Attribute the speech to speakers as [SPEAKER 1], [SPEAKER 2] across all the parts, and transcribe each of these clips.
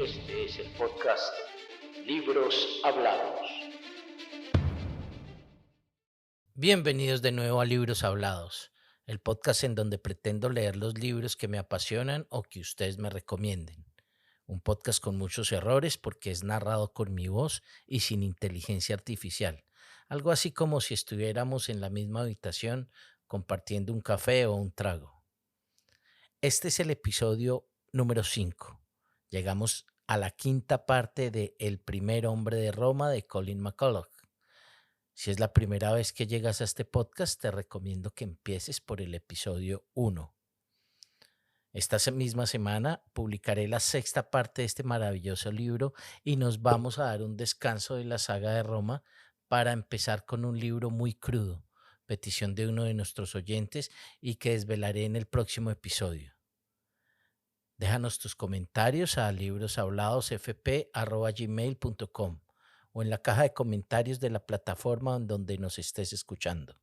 [SPEAKER 1] Este es el podcast Libros Hablados.
[SPEAKER 2] Bienvenidos de nuevo a Libros Hablados, el podcast en donde pretendo leer los libros que me apasionan o que ustedes me recomienden. Un podcast con muchos errores porque es narrado con mi voz y sin inteligencia artificial. Algo así como si estuviéramos en la misma habitación compartiendo un café o un trago. Este es el episodio número 5. Llegamos a la quinta parte de El primer hombre de Roma de Colin McCullough. Si es la primera vez que llegas a este podcast, te recomiendo que empieces por el episodio 1. Esta misma semana publicaré la sexta parte de este maravilloso libro y nos vamos a dar un descanso de la saga de Roma para empezar con un libro muy crudo, petición de uno de nuestros oyentes y que desvelaré en el próximo episodio. Déjanos tus comentarios a libroshabladosfp@gmail.com o en la caja de comentarios de la plataforma en donde nos estés escuchando.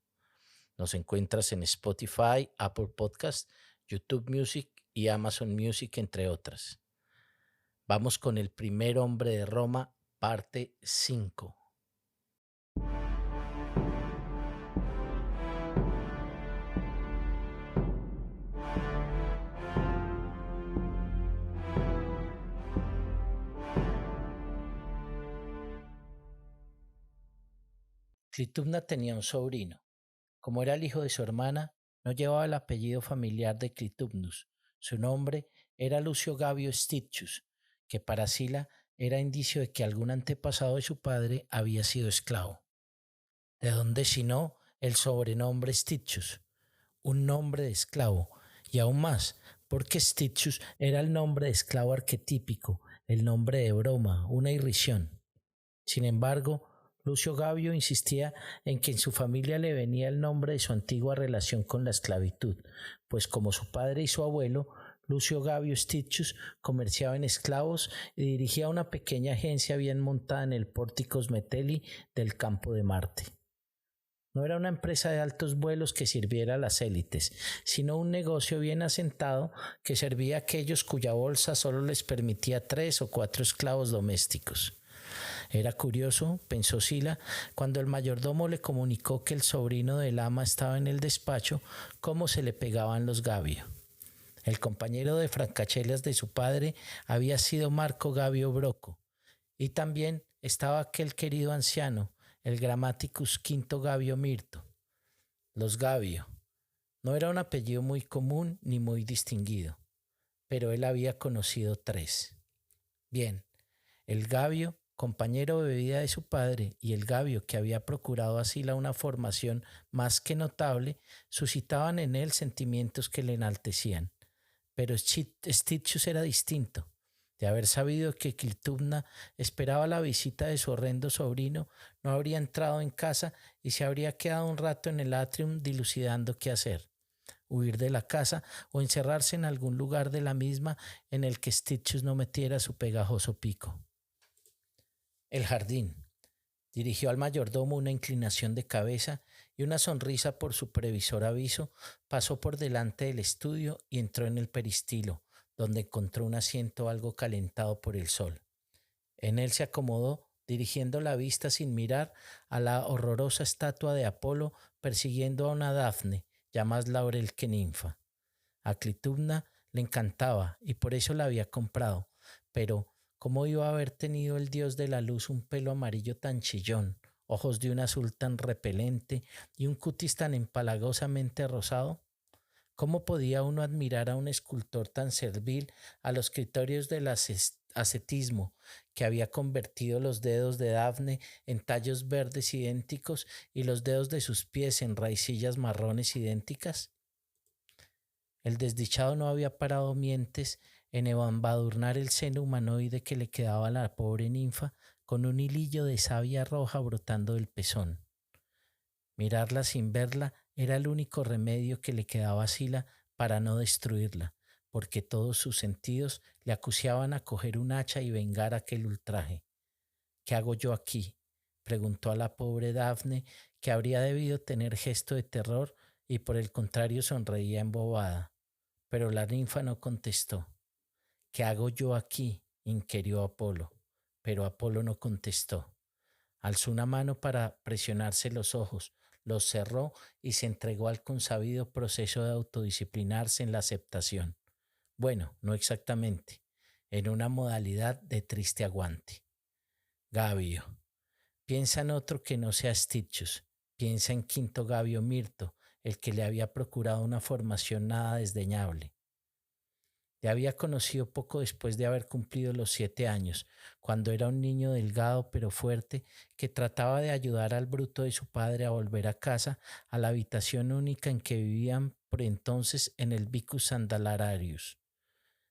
[SPEAKER 2] Nos encuentras en Spotify, Apple Podcast, YouTube Music y Amazon Music, entre otras. Vamos con El primer hombre de Roma, parte 5. Clitumna tenía un sobrino. Como era el hijo de su hermana, no llevaba el apellido familiar de Clitumnus. Su nombre era Lucio Gabio Stitius, que para Sila era indicio de que algún antepasado de su padre había sido esclavo. ¿De dónde sino el sobrenombre Stitius? Un nombre de esclavo, y aún más, porque Stitius era el nombre de esclavo arquetípico, el nombre de broma, una irrisión. Sin embargo, Lucio Gabio insistía en que en su familia le venía el nombre de su antigua relación con la esclavitud, pues como su padre y su abuelo, Lucio Gabio Stitius comerciaba en esclavos y dirigía una pequeña agencia bien montada en el Porticus Metelli del campo de Marte. No era una empresa de altos vuelos que sirviera a las élites, sino un negocio bien asentado que servía a aquellos cuya bolsa solo les permitía 3 o 4 esclavos domésticos. Era curioso, pensó Sila, cuando el mayordomo le comunicó que el sobrino del ama estaba en el despacho, cómo se le pegaban los Gabio. El compañero de francachelas de su padre había sido Marco Gabio Broco, y también estaba aquel querido anciano, el Grammaticus V Gabio Mirto. Los Gabio. No era un apellido muy común ni muy distinguido, pero él había conocido 3. Bien, el Gabio, compañero de vida de su padre, y el Gabio, que había procurado a Sila una formación más que notable, suscitaban en él sentimientos que le enaltecían. Pero Stitius era distinto. De haber sabido que Clitumna esperaba la visita de su horrendo sobrino, no habría entrado en casa y se habría quedado un rato en el atrium dilucidando qué hacer: huir de la casa o encerrarse en algún lugar de la misma en el que Stitius no metiera su pegajoso pico. El jardín. Dirigió al mayordomo una inclinación de cabeza y una sonrisa por su previsor aviso, pasó por delante del estudio y entró en el peristilo, donde encontró un asiento algo calentado por el sol. En él se acomodó, dirigiendo la vista sin mirar a la horrorosa estatua de Apolo persiguiendo a una Dafne, ya más laurel que ninfa. A Clitumna le encantaba y por eso la había comprado, pero ¿cómo iba a haber tenido el dios de la luz un pelo amarillo tan chillón, ojos de un azul tan repelente y un cutis tan empalagosamente rosado? ¿Cómo podía uno admirar a un escultor tan servil a los criterios del ascetismo, que había convertido los dedos de Dafne en tallos verdes idénticos y los dedos de sus pies en raicillas marrones idénticas? El desdichado no había parado mientes en embadurnar el seno humanoide que le quedaba a la pobre ninfa con un hilillo de savia roja brotando del pezón. Mirarla sin verla era el único remedio que le quedaba a Sila para no destruirla, porque todos sus sentidos le acuciaban a coger un hacha y vengar aquel ultraje. ¿Qué hago yo aquí?, preguntó a la pobre Dafne, que habría debido tener gesto de terror y por el contrario sonreía embobada. Pero la ninfa no contestó. ¿Qué hago yo aquí?, inquirió Apolo, pero Apolo no contestó. Alzó una mano para presionarse los ojos, los cerró y se entregó al consabido proceso de autodisciplinarse en la aceptación. Bueno, no exactamente, en una modalidad de triste aguante. Gabio. Piensa en otro que no sea Stitius. Piensa en Quinto Gabio Mirto, el que le había procurado una formación nada desdeñable. Le había conocido poco después de haber cumplido los 7 años, cuando era un niño delgado pero fuerte que trataba de ayudar al bruto de su padre a volver a casa, a la habitación única en que vivían por entonces en el Vicus Sandalararius.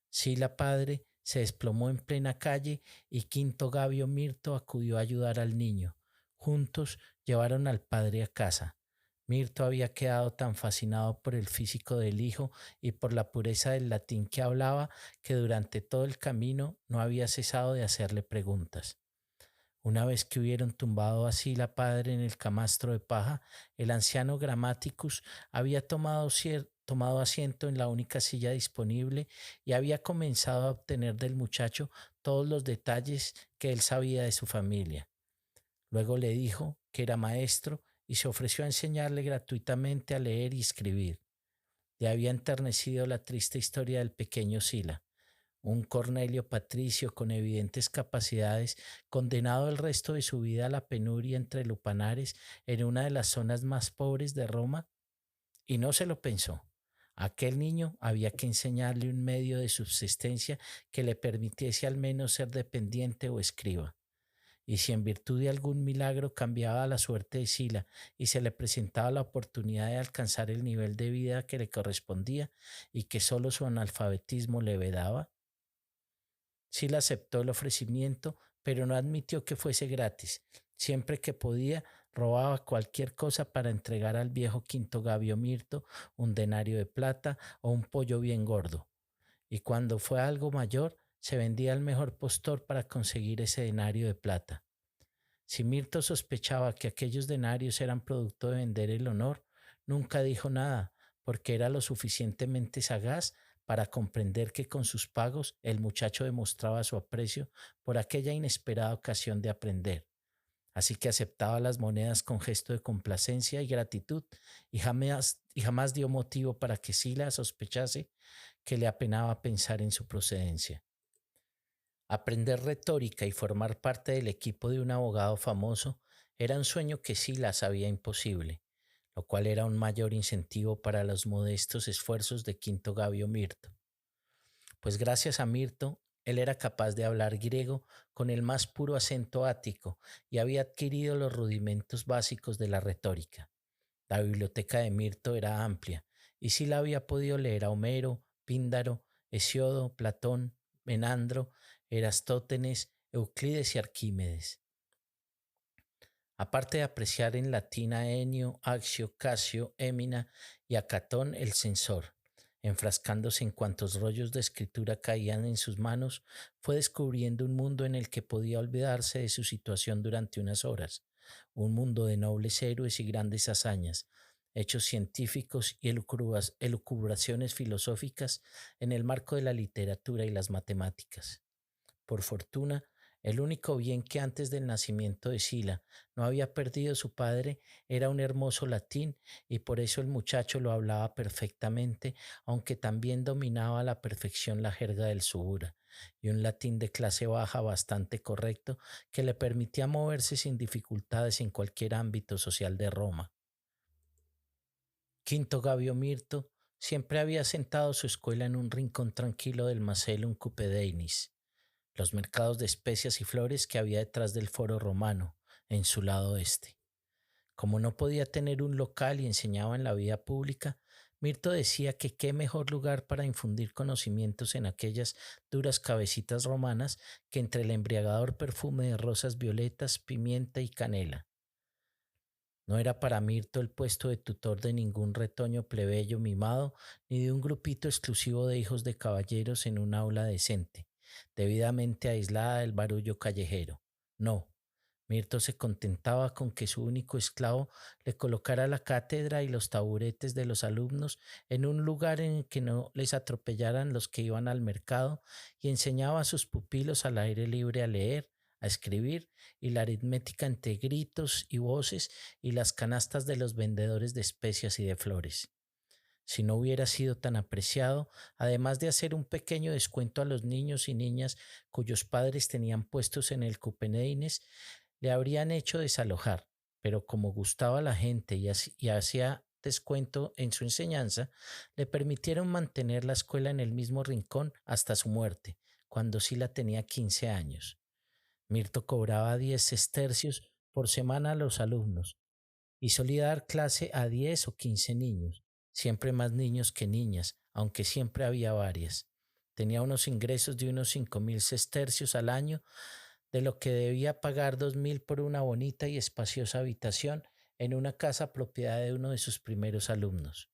[SPEAKER 2] Sila padre se desplomó en plena calle y Quinto Gabio Mirto acudió a ayudar al niño. Juntos llevaron al padre a casa. Mirto había quedado tan fascinado por el físico del hijo y por la pureza del latín que hablaba que durante todo el camino no había cesado de hacerle preguntas. Una vez que hubieron tumbado a Sila padre en el camastro de paja, el anciano Grammaticus había tomado asiento en la única silla disponible y había comenzado a obtener del muchacho todos los detalles que él sabía de su familia. Luego le dijo que era maestro y se ofreció a enseñarle gratuitamente a leer y escribir. Le había enternecido la triste historia del pequeño Sila, un Cornelio patricio con evidentes capacidades, condenado el resto de su vida a la penuria entre lupanares en una de las zonas más pobres de Roma, y no se lo pensó. A aquel niño había que enseñarle un medio de subsistencia que le permitiese al menos ser dependiente o escriba. Y si en virtud de algún milagro cambiaba la suerte de Sila y se le presentaba la oportunidad de alcanzar el nivel de vida que le correspondía y que solo su analfabetismo le vedaba, Sila aceptó el ofrecimiento, pero no admitió que fuese gratis. Siempre que podía, robaba cualquier cosa para entregar al viejo Quinto Gabio Mirto un denario de plata o un pollo bien gordo. Y cuando fue algo mayor, se vendía al mejor postor para conseguir ese denario de plata. Si Mirto sospechaba que aquellos denarios eran producto de vender el honor, nunca dijo nada, porque era lo suficientemente sagaz para comprender que con sus pagos el muchacho demostraba su aprecio por aquella inesperada ocasión de aprender. Así que aceptaba las monedas con gesto de complacencia y gratitud y jamás dio motivo para que Sila sospechase que le apenaba pensar en su procedencia. Aprender retórica y formar parte del equipo de un abogado famoso era un sueño que Sila sabía imposible, lo cual era un mayor incentivo para los modestos esfuerzos de Quinto Gabio Mirto. Pues gracias a Mirto, él era capaz de hablar griego con el más puro acento ático y había adquirido los rudimentos básicos de la retórica. La biblioteca de Mirto era amplia y Sila había podido leer a Homero, Píndaro, Hesiodo, Platón, Menandro, Erastótenes, Euclides y Arquímedes. Aparte de apreciar en latín a Enio, Accio, Casio, Émina y a Catón el censor, enfrascándose en cuantos rollos de escritura caían en sus manos, fue descubriendo un mundo en el que podía olvidarse de su situación durante unas horas, un mundo de nobles héroes y grandes hazañas, hechos científicos y elucubraciones filosóficas en el marco de la literatura y las matemáticas. Por fortuna, el único bien que antes del nacimiento de Sila no había perdido su padre era un hermoso latín y por eso el muchacho lo hablaba perfectamente, aunque también dominaba a la perfección la jerga del Subura y un latín de clase baja bastante correcto que le permitía moverse sin dificultades en cualquier ámbito social de Roma. Quinto Gabio Mirto siempre había sentado su escuela en un rincón tranquilo del Macellum Cupedeinis, los mercados de especias y flores que había detrás del foro romano, en su lado este. Como no podía tener un local y enseñaba en la vida pública, Mirto decía que qué mejor lugar para infundir conocimientos en aquellas duras cabecitas romanas que entre el embriagador perfume de rosas violetas, pimienta y canela. No era para Mirto el puesto de tutor de ningún retoño plebeyo mimado, ni de un grupito exclusivo de hijos de caballeros en un aula decente, debidamente aislada del barullo callejero. No, Mirto se contentaba con que su único esclavo le colocara la cátedra y los taburetes de los alumnos en un lugar en el que no les atropellaran los que iban al mercado, y enseñaba a sus pupilos al aire libre a leer, a escribir, y la aritmética entre gritos y voces y las canastas de los vendedores de especias y de flores. Si no hubiera sido tan apreciado, además de hacer un pequeño descuento a los niños y niñas cuyos padres tenían puestos en el Cupeneines, le habrían hecho desalojar, pero como gustaba a la gente y hacía descuento en su enseñanza, le permitieron mantener la escuela en el mismo rincón hasta su muerte, cuando Sila tenía 15 años. Mirto cobraba 10 sestercios por semana a los alumnos y solía dar clase a 10 o 15 niños, siempre más niños que niñas, aunque siempre había varias. Tenía unos ingresos de unos 5.000 sestercios al año, de lo que debía pagar 2.000 por una bonita y espaciosa habitación en una casa propiedad de uno de sus primeros alumnos.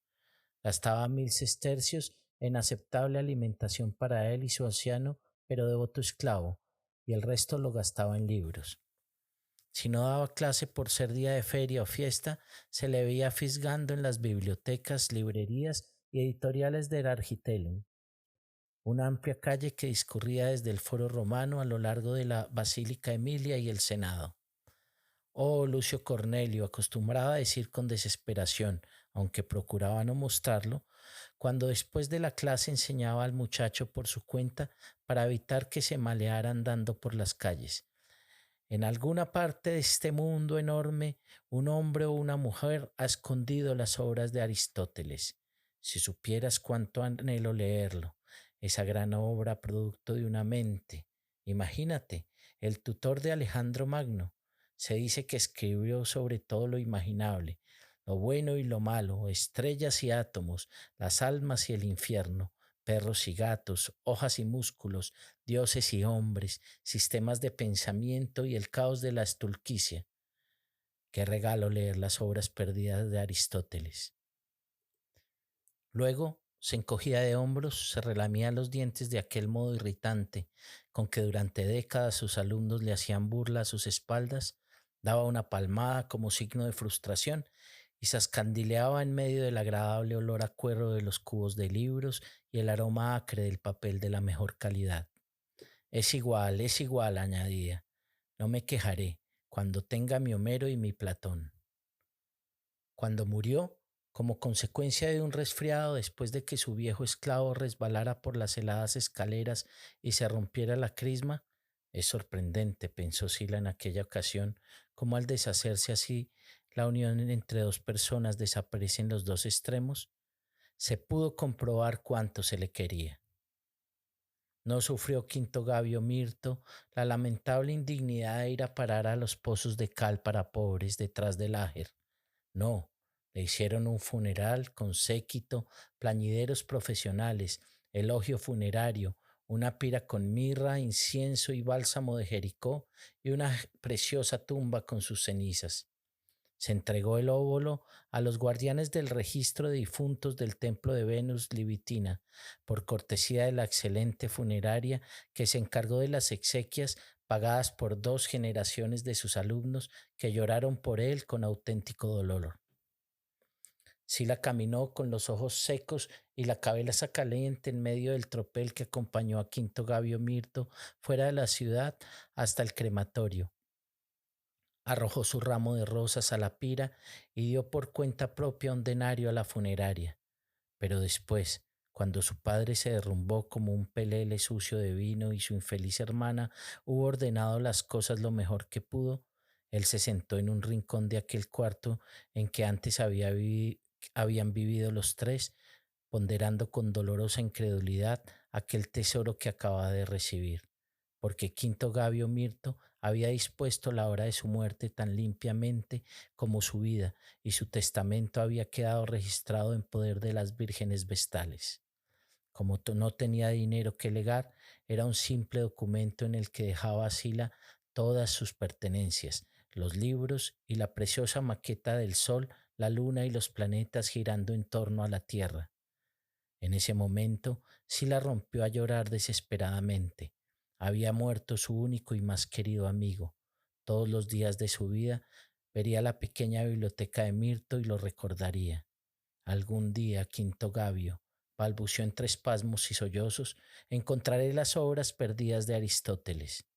[SPEAKER 2] Gastaba 1.000 sestercios en aceptable alimentación para él y su anciano pero devoto esclavo, y el resto lo gastaba en libros. Si no daba clase por ser día de feria o fiesta, se le veía fisgando en las bibliotecas, librerías y editoriales del Argitelum, una amplia calle que discurría desde el Foro Romano a lo largo de la Basílica Emilia y el Senado. Oh, Lucio Cornelio, acostumbraba a decir con desesperación, aunque procuraba no mostrarlo, cuando después de la clase enseñaba al muchacho por su cuenta para evitar que se maleara andando por las calles. En alguna parte de este mundo enorme, un hombre o una mujer ha escondido las obras de Aristóteles. Si supieras cuánto anhelo leerlo, esa gran obra producto de una mente. Imagínate, el tutor de Alejandro Magno. Se dice que escribió sobre todo lo imaginable, lo bueno y lo malo, estrellas y átomos, las almas y el infierno, perros y gatos, hojas y músculos, dioses y hombres, sistemas de pensamiento y el caos de la estulquicia. Qué regalo leer las obras perdidas de Aristóteles. Luego se encogía de hombros, se relamía los dientes de aquel modo irritante con que durante décadas sus alumnos le hacían burla a sus espaldas, daba una palmada como signo de frustración y se ascandileaba en medio del agradable olor a cuero de los cubos de libros y el aroma acre del papel de la mejor calidad. Es igual, añadía. No me quejaré cuando tenga mi Homero y mi Platón. Cuando murió, como consecuencia de un resfriado después de que su viejo esclavo resbalara por las heladas escaleras y se rompiera la crisma, es sorprendente, pensó Sila en aquella ocasión, cómo al deshacerse así la unión entre dos personas desaparecen los dos extremos, se pudo comprobar cuánto se le quería. No sufrió Quinto Gabio Mirto la lamentable indignidad de ir a parar a los pozos de cal para pobres detrás del Áger. No, le hicieron un funeral con séquito, plañideros profesionales, elogio funerario, una pira con mirra, incienso y bálsamo de Jericó y una preciosa tumba con sus cenizas. Se entregó el óvulo a los guardianes del registro de difuntos del templo de Venus Libitina, por cortesía de la excelente funeraria que se encargó de las exequias pagadas por 2 generaciones de sus alumnos que lloraron por él con auténtico dolor. Sila caminó con los ojos secos y la cabeza caliente en medio del tropel que acompañó a Quinto Gabio Mirto fuera de la ciudad hasta el crematorio. Arrojó su ramo de rosas a la pira y dio por cuenta propia un denario a la funeraria. Pero después, cuando su padre se derrumbó como un pelele sucio de vino y su infeliz hermana hubo ordenado las cosas lo mejor que pudo, él se sentó en un rincón de aquel cuarto en que antes habían vivido los tres, ponderando con dolorosa incredulidad aquel tesoro que acababa de recibir, porque Quinto Gabio Mirto había dispuesto la hora de su muerte tan limpiamente como su vida, y su testamento había quedado registrado en poder de las vírgenes vestales. Como no tenía dinero que legar, era un simple documento en el que dejaba a Sila todas sus pertenencias, los libros y la preciosa maqueta del Sol, la Luna y los planetas girando en torno a la Tierra. En ese momento, Sila rompió a llorar desesperadamente. Había muerto su único y más querido amigo. Todos los días de su vida vería la pequeña biblioteca de Mirto y lo recordaría. Algún día, Quinto Gabio, balbuceó entre espasmos y sollozos, encontraré las obras perdidas de Aristóteles.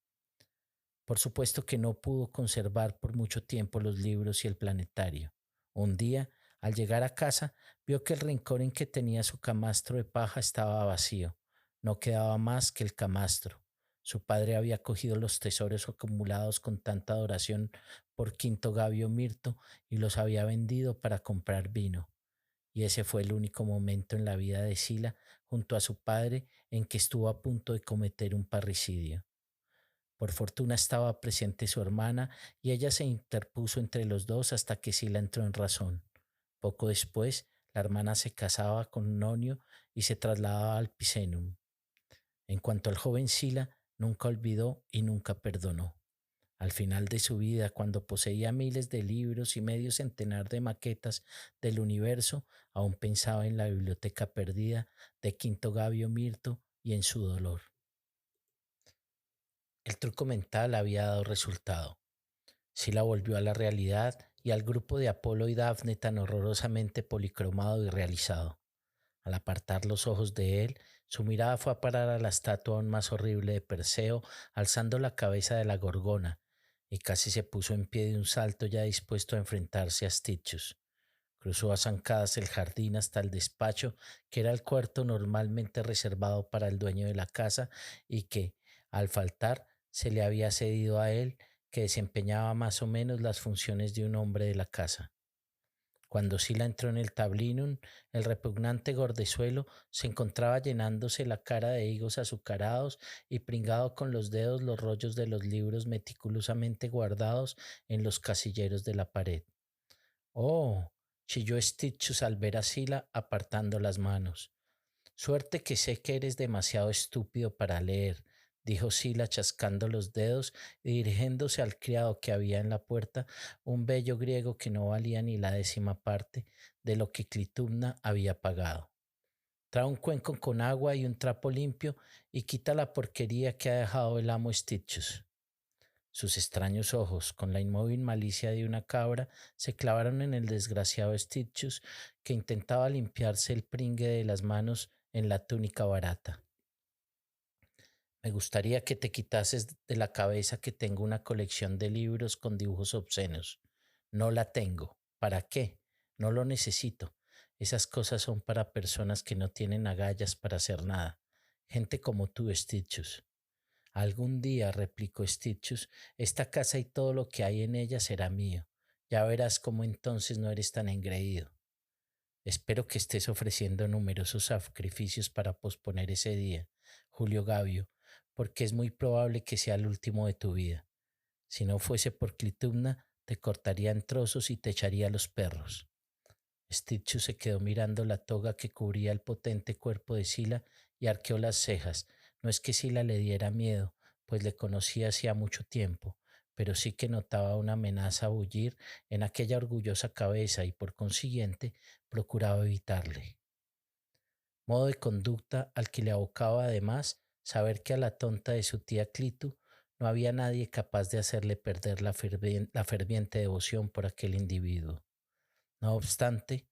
[SPEAKER 2] Por supuesto que no pudo conservar por mucho tiempo los libros y el planetario. Un día, al llegar a casa, vio que el rincón en que tenía su camastro de paja estaba vacío. No quedaba más que el camastro. Su padre había cogido los tesoros acumulados con tanta adoración por Quinto Gabio Mirto y los había vendido para comprar vino. Y ese fue el único momento en la vida de Sila junto a su padre en que estuvo a punto de cometer un parricidio. Por fortuna estaba presente su hermana y ella se interpuso entre los dos hasta que Sila entró en razón. Poco después, la hermana se casaba con Nonio y se trasladaba al Picenum. En cuanto al joven Sila, nunca olvidó y nunca perdonó. Al final de su vida, cuando poseía miles de libros y medio centenar de maquetas del universo, aún pensaba en la biblioteca perdida de Quinto Gabio Mirto y en su dolor. El truco mental había dado resultado. Sila volvió a la realidad y al grupo de Apolo y Dafne tan horrorosamente policromado y realizado. Al apartar los ojos de él, su mirada fue a parar a la estatua aún más horrible de Perseo, alzando la cabeza de la gorgona, y casi se puso en pie de un salto ya dispuesto a enfrentarse a Stichus. Cruzó a zancadas el jardín hasta el despacho, que era el cuarto normalmente reservado para el dueño de la casa y que, al faltar, se le había cedido a él, que desempeñaba más o menos las funciones de un hombre de la casa. Cuando Sila entró en el tablinum, el repugnante gordezuelo se encontraba llenándose la cara de higos azucarados y pringado con los dedos los rollos de los libros meticulosamente guardados en los casilleros de la pared. «Oh», chilló Stitchus al ver a Sila apartando las manos. «Suerte que sé que eres demasiado estúpido para leer», dijo Sila chascando los dedos y dirigiéndose al criado que había en la puerta, un bello griego que no valía ni la 10ª parte de lo que Clitumna había pagado. «Trae un cuenco con agua y un trapo limpio y quita la porquería que ha dejado el amo Stitchus». Sus extraños ojos, con la inmóvil malicia de una cabra, se clavaron en el desgraciado Stitchus, que intentaba limpiarse el pringue de las manos en la túnica barata. «Me gustaría que te quitases de la cabeza que tengo una colección de libros con dibujos obscenos. No la tengo. ¿Para qué? No lo necesito. Esas cosas son para personas que no tienen agallas para hacer nada. Gente como tú, Stitchus». «Algún día», replicó Stitchus, «esta casa y todo lo que hay en ella será mío. Ya verás cómo entonces no eres tan engreído». «Espero que estés ofreciendo numerosos sacrificios para posponer ese día, Julio Gabio, porque es muy probable que sea el último de tu vida. Si no fuese por Clitumna, te cortaría en trozos y te echaría a los perros». Stitchus se quedó mirando la toga que cubría el potente cuerpo de Sila y arqueó las cejas. No es que Sila le diera miedo, pues le conocía hacía mucho tiempo, pero sí que notaba una amenaza a bullir en aquella orgullosa cabeza y por consiguiente procuraba evitarle. Modo de conducta al que le abocaba además saber que a la tonta de su tía Clitu no había nadie capaz de hacerle perder la ferviente devoción por aquel individuo. No obstante,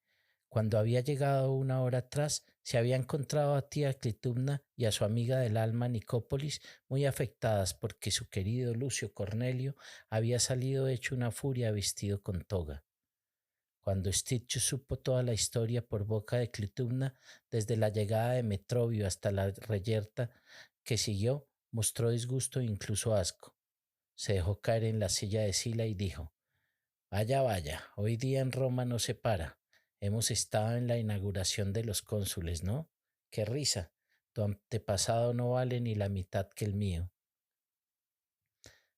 [SPEAKER 2] cuando había llegado una hora atrás, se había encontrado a tía Clitumna y a su amiga del alma Nicópolis muy afectadas porque su querido Lucio Cornelio había salido hecho una furia vestido con toga. Cuando Stitch supo toda la historia por boca de Clitumna, desde la llegada de Metrobio hasta la reyerta que siguió, mostró disgusto e incluso asco. Se dejó caer en la silla de Sila y dijo: «Vaya, vaya, hoy día en Roma no se para. Hemos estado en la inauguración de los cónsules, ¿no? ¡Qué risa! Tu antepasado no vale ni la mitad que el mío».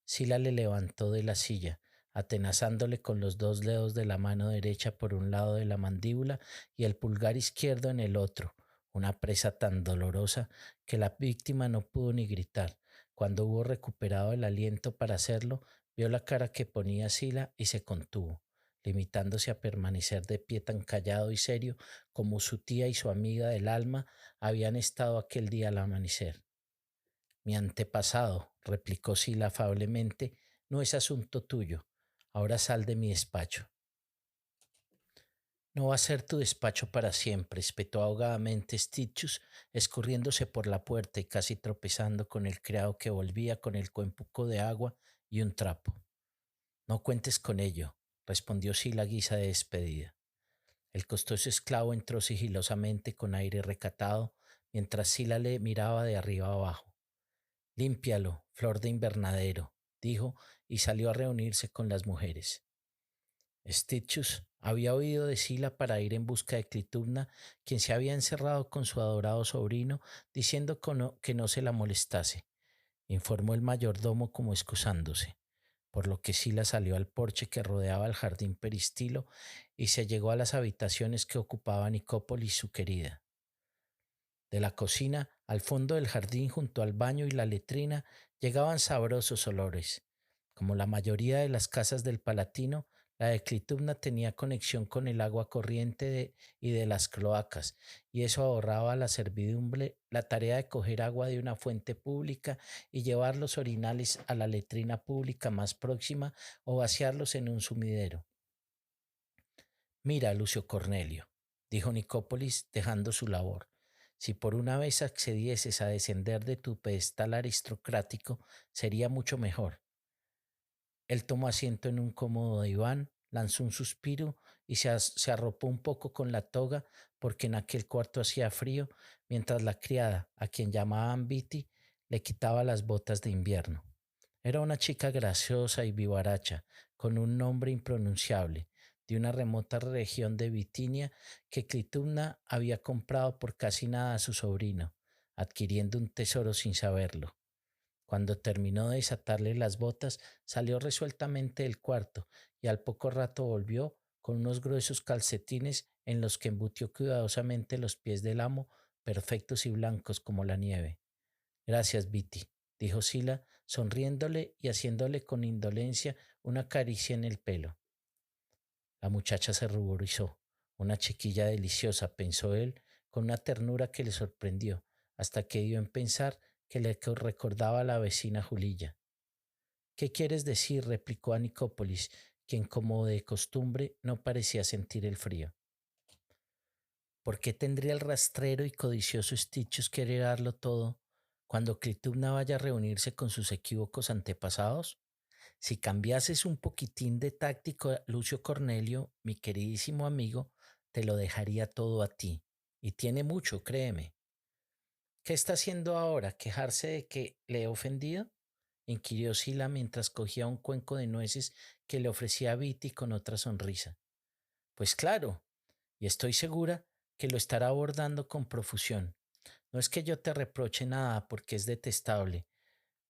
[SPEAKER 2] Sila le levantó de la silla, atenazándole con los dos dedos de la mano derecha por un lado de la mandíbula y el pulgar izquierdo en el otro, una presa tan dolorosa que la víctima no pudo ni gritar. Cuando hubo recuperado el aliento para hacerlo, vio la cara que ponía Sila y se contuvo, limitándose a permanecer de pie tan callado y serio como su tía y su amiga del alma habían estado aquel día al amanecer. «Mi antepasado», replicó Sila afablemente, no es asunto tuyo. Ahora sal de mi despacho. No va a ser tu despacho para siempre, espetó ahogadamente Stitchus, escurriéndose por la puerta y casi tropezando con el criado que volvía con el cuenco de agua y un trapo. No cuentes con ello, respondió Sila a guisa de despedida. El costoso esclavo entró sigilosamente con aire recatado, mientras Sila le miraba de arriba abajo. Límpialo, flor de invernadero, dijo, y salió a reunirse con las mujeres. Stitchus había oído de Sila para ir en busca de Clitumna, quien se había encerrado con su adorado sobrino, diciendo que no se la molestase. Informó el mayordomo como excusándose, por lo que Sila salió al porche que rodeaba el jardín peristilo y se llegó a las habitaciones que ocupaba Nicópolis, su querida. De la cocina, al fondo del jardín, junto al baño y la letrina, llegaban sabrosos olores. Como la mayoría de las casas del Palatino, la de Clitumna tenía conexión con el agua corriente y de las cloacas, y eso ahorraba a la servidumbre la tarea de coger agua de una fuente pública y llevar los orinales a la letrina pública más próxima o vaciarlos en un sumidero. Mira, Lucio Cornelio, dijo Nicópolis, dejando su labor. Si por una vez accedieses a descender de tu pedestal aristocrático, sería mucho mejor. Él tomó asiento en un cómodo diván, lanzó un suspiro y se arropó un poco con la toga porque en aquel cuarto hacía frío, mientras la criada, a quien llamaban Viti, le quitaba las botas de invierno. Era una chica graciosa y vivaracha, con un nombre impronunciable, de una remota región de Bitinia que Clitumna había comprado por casi nada a su sobrino, adquiriendo un tesoro sin saberlo. Cuando terminó de desatarle las botas, salió resueltamente del cuarto y al poco rato volvió con unos gruesos calcetines en los que embutió cuidadosamente los pies del amo, perfectos y blancos como la nieve. Gracias, Viti, dijo Sila, sonriéndole y haciéndole con indolencia una caricia en el pelo. La muchacha se ruborizó. Una chiquilla deliciosa, pensó él, con una ternura que le sorprendió, hasta que dio en pensar que le recordaba a la vecina Julilla. ¿Qué quieres decir? Replicó a Nicópolis, quien como de costumbre no parecía sentir el frío. ¿Por qué tendría el rastrero y codicioso Stitchus que heredarlo todo cuando Clitumna vaya a reunirse con sus equívocos antepasados? Si cambiases un poquitín de táctico, Lucio Cornelio, mi queridísimo amigo, te lo dejaría todo a ti. Y tiene mucho, créeme. ¿Qué está haciendo ahora? ¿Quejarse de que le he ofendido? Inquirió Sila mientras cogía un cuenco de nueces que le ofrecía Viti con otra sonrisa. Pues claro, y estoy segura que lo estará abordando con profusión. No es que yo te reproche nada porque es detestable,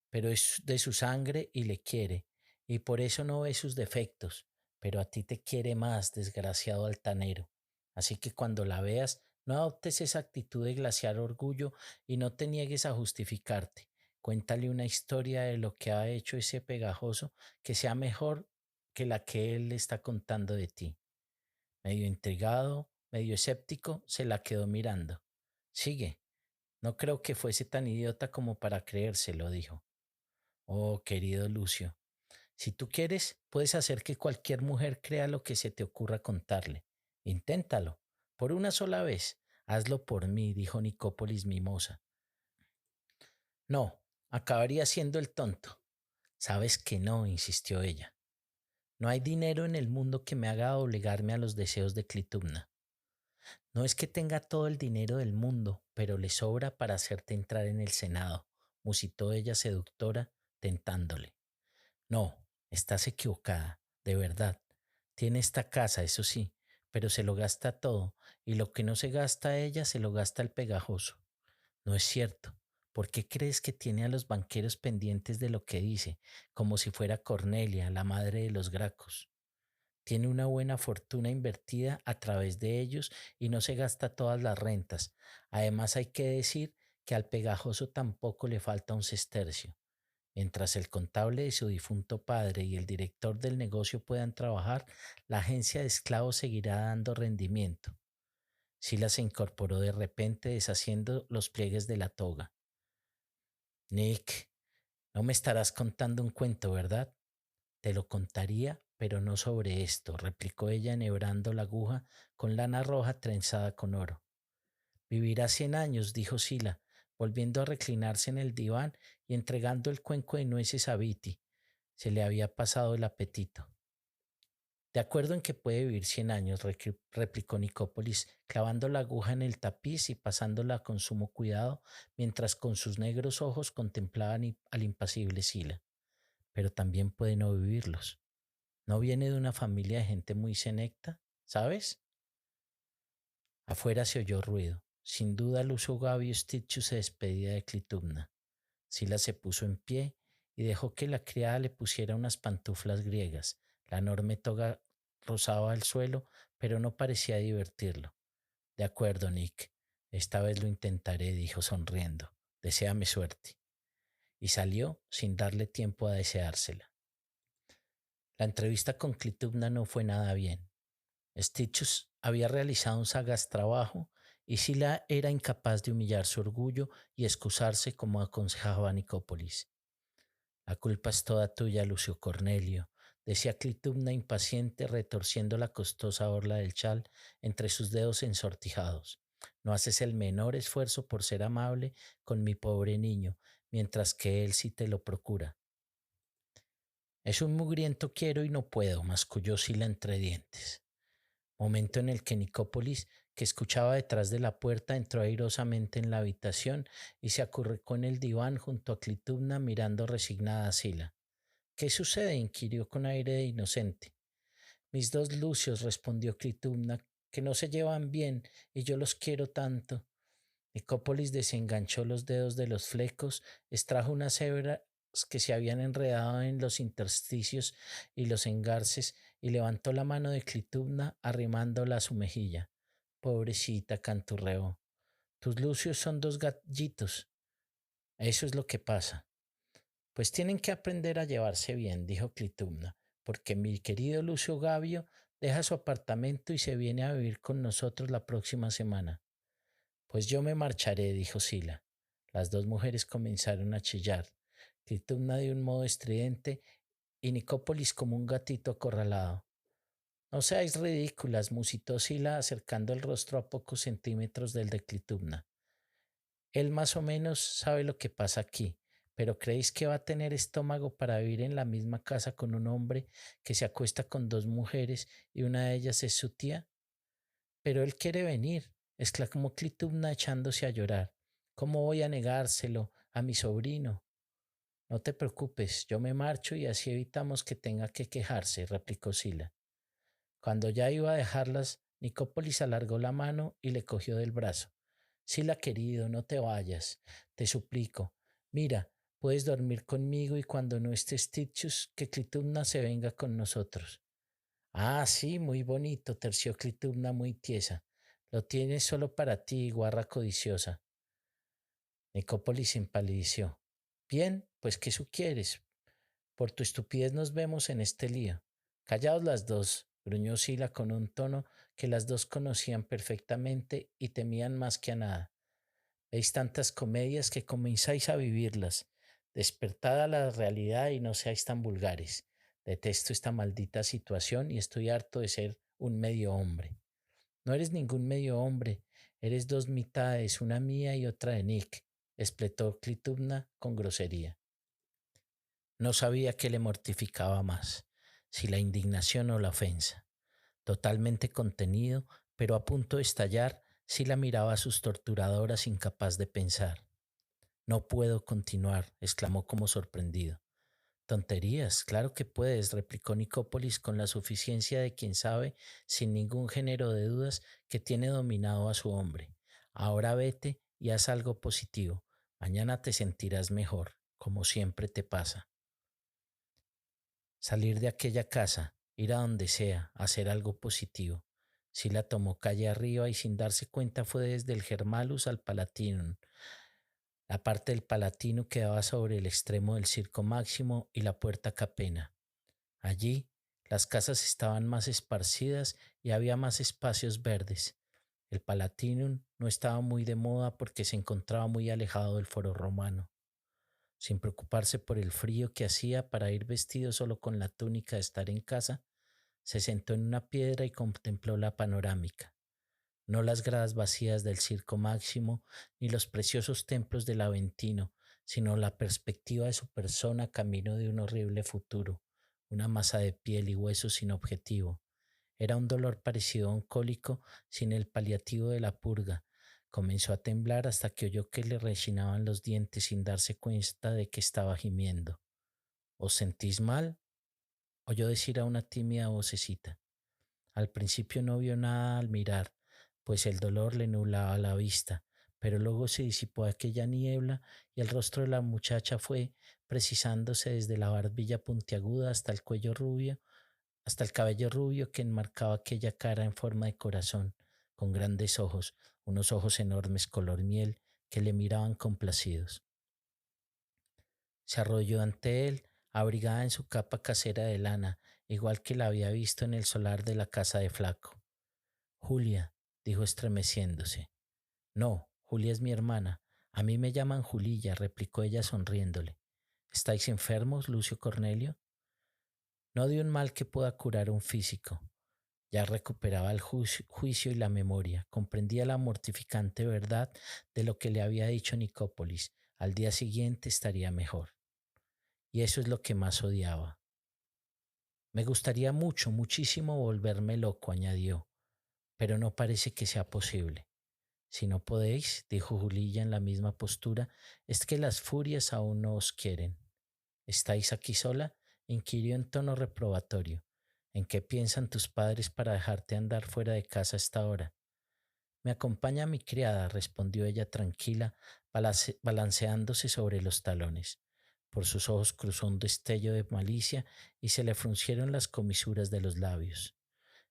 [SPEAKER 2] pero es de su sangre y le quiere, y por eso no ve sus defectos, pero a ti te quiere más, desgraciado altanero. Así que cuando la veas, no adoptes esa actitud de glaciar orgullo y no te niegues a justificarte. Cuéntale una historia de lo que ha hecho ese pegajoso que sea mejor que la que él le está contando de ti. Medio intrigado, medio escéptico, se la quedó mirando. Sigue. No creo que fuese tan idiota como para creérselo, dijo. Oh, querido Lucio, si tú quieres, puedes hacer que cualquier mujer crea lo que se te ocurra contarle. Inténtalo. Por una sola vez. Hazlo por mí, dijo Nicópolis mimosa. No, acabaría siendo el tonto. Sabes que no, insistió ella. No hay dinero en el mundo que me haga doblegarme a los deseos de Clitumna. No es que tenga todo el dinero del mundo, pero le sobra para hacerte entrar en el Senado, musitó ella seductora, tentándole. No, estás equivocada, de verdad. Tiene esta casa, eso sí, pero se lo gasta todo, y lo que no se gasta ella se lo gasta el pegajoso. No es cierto. ¿Por qué crees que tiene a los banqueros pendientes de lo que dice, como si fuera Cornelia, la madre de los Gracos? Tiene una buena fortuna invertida a través de ellos y no se gasta todas las rentas. Además hay que decir que al pegajoso tampoco le falta un sestercio. Mientras el contable de su difunto padre y el director del negocio puedan trabajar, la agencia de esclavos seguirá dando rendimiento. Sila se incorporó de repente deshaciendo los pliegues de la toga. Nick, no me estarás contando un cuento, ¿verdad? Te lo contaría, pero no sobre esto, replicó ella enhebrando la aguja con lana roja trenzada con oro. Vivirá 100 años, dijo Sila, volviendo a reclinarse en el diván y entregando el cuenco de nueces a Viti. Se le había pasado el apetito. De acuerdo en que puede vivir 100 años, replicó Nicópolis, clavando la aguja en el tapiz y pasándola con sumo cuidado, mientras con sus negros ojos contemplaban al impasible Sila. Pero también puede no vivirlos. ¿No viene de una familia de gente muy senecta? ¿Sabes? Afuera se oyó ruido. Sin duda Lucio Gabio Stitchu se despedía de Clitumna. Sila se puso en pie y dejó que la criada le pusiera unas pantuflas griegas. La enorme toga rozaba el suelo, pero no parecía divertirlo. De acuerdo, Nick. Esta vez lo intentaré, dijo sonriendo. Deséame suerte. Y salió sin darle tiempo a deseársela. La entrevista con Clitumna no fue nada bien. Stitchus había realizado un sagaz trabajo y Sila era incapaz de humillar su orgullo y excusarse como aconsejaba Nicópolis. La culpa es toda tuya, Lucio Cornelio, decía Clitumna impaciente, retorciendo la costosa orla del chal entre sus dedos ensortijados. No haces el menor esfuerzo por ser amable con mi pobre niño, mientras que él sí te lo procura. Es un mugriento quiero y no puedo, masculló Sila entre dientes. Momento en el que Nicópolis, que escuchaba detrás de la puerta, entró airosamente en la habitación y se acurrucó en el diván junto a Clitumna mirando resignada a Sila. ¿Qué sucede? Inquirió con aire de inocente. Mis dos Lucios, respondió Clitumna, que no se llevan bien y yo los quiero tanto. Nicópolis desenganchó los dedos de los flecos, extrajo unas hebras que se habían enredado en los intersticios y los engarces y levantó la mano de Clitumna arrimándola a su mejilla. Pobrecita, canturreó. Tus Lucios son dos gallitos. Eso es lo que pasa. Pues tienen que aprender a llevarse bien, dijo Clitumna, porque mi querido Lucio Gabio deja su apartamento y se viene a vivir con nosotros la próxima semana. Pues yo me marcharé, dijo Sila. Las dos mujeres comenzaron a chillar, Clitumna de un modo estridente y Nicópolis como un gatito acorralado. No seáis ridículas, musitó Sila acercando el rostro a pocos centímetros del de Clitumna. Él más o menos sabe lo que pasa aquí, pero ¿creéis que va a tener estómago para vivir en la misma casa con un hombre que se acuesta con dos mujeres y una de ellas es su tía? Pero él quiere venir, exclamó Clitumna echándose a llorar. ¿Cómo voy a negárselo a mi sobrino? No te preocupes, yo me marcho y así evitamos que tenga que quejarse, replicó Sila. Cuando ya iba a dejarlas, Nicópolis alargó la mano y le cogió del brazo. Sila, querido, no te vayas, te suplico. Mira, puedes dormir conmigo y cuando no estés Stitchus, que Clitumna se venga con nosotros. Ah, sí, muy bonito, terció Clitumna muy tiesa. Lo tienes solo para ti, guarra codiciosa. Nicópolis empalideció. Bien, pues ¿qué quieres? Por tu estupidez nos vemos en este lío. Callaos las dos, gruñó Sila con un tono que las dos conocían perfectamente y temían más que a nada. Veis tantas comedias que comenzáis a vivirlas. Despertad a la realidad y no seáis tan vulgares. Detesto esta maldita situación y estoy harto de ser un medio hombre. No eres ningún medio hombre, eres dos mitades, una mía y otra de Nick, espletó Clitumna con grosería. No sabía qué le mortificaba más, si la indignación o la ofensa. Totalmente contenido, pero a punto de estallar, sí la miraba a sus torturadoras incapaz de pensar. No puedo continuar, exclamó como sorprendido. Tonterías, claro que puedes, replicó Nicópolis con la suficiencia de quien sabe, sin ningún género de dudas, que tiene dominado a su hombre. Ahora vete y haz algo positivo. Mañana te sentirás mejor, como siempre te pasa. Salir de aquella casa, ir a donde sea, hacer algo positivo. Si la tomó calle arriba y sin darse cuenta fue desde el Germalus al Palatinum. La parte del Palatino quedaba sobre el extremo del Circo Máximo y la Puerta Capena. Allí las casas estaban más esparcidas y había más espacios verdes. El Palatinum no estaba muy de moda porque se encontraba muy alejado del Foro Romano. Sin preocuparse por el frío que hacía para ir vestido solo con la túnica de estar en casa, se sentó en una piedra y contempló la panorámica, no las gradas vacías del Circo Máximo ni los preciosos templos del Aventino, sino la perspectiva de su persona camino de un horrible futuro, una masa de piel y huesos sin objetivo. Era un dolor parecido a un cólico sin el paliativo de la purga. Comenzó a temblar hasta que oyó que le rechinaban los dientes sin darse cuenta de que estaba gimiendo. ¿Os sentís mal? Oyó decir a una tímida vocecita. Al principio no vio nada al mirar, pues el dolor le nublaba la vista, pero luego se disipó aquella niebla y el rostro de la muchacha fue precisándose desde la barbilla puntiaguda hasta el cabello rubio que enmarcaba aquella cara en forma de corazón, con grandes ojos, unos ojos enormes color miel que le miraban complacidos. Se arrolló ante él, abrigada en su capa casera de lana, igual que la había visto en el solar de la casa de Flaco. Julia, dijo estremeciéndose. No, Julia es mi hermana. A mí me llaman Julilla, replicó ella sonriéndole. ¿Estáis enfermos, Lucio Cornelio? No de un mal que pueda curar un físico. Ya recuperaba el juicio y la memoria, comprendía la mortificante verdad de lo que le había dicho Nicópolis. Al día siguiente estaría mejor. Y eso es lo que más odiaba. Me gustaría mucho, muchísimo volverme loco, añadió, pero no parece que sea posible. Si no podéis, dijo Julilla en la misma postura, es que las furias aún no os quieren. ¿Estáis aquí sola? Inquirió en tono reprobatorio. ¿En qué piensan tus padres para dejarte andar fuera de casa a esta hora? Me acompaña mi criada, respondió ella tranquila, balanceándose sobre los talones. Por sus ojos cruzó un destello de malicia y se le fruncieron las comisuras de los labios.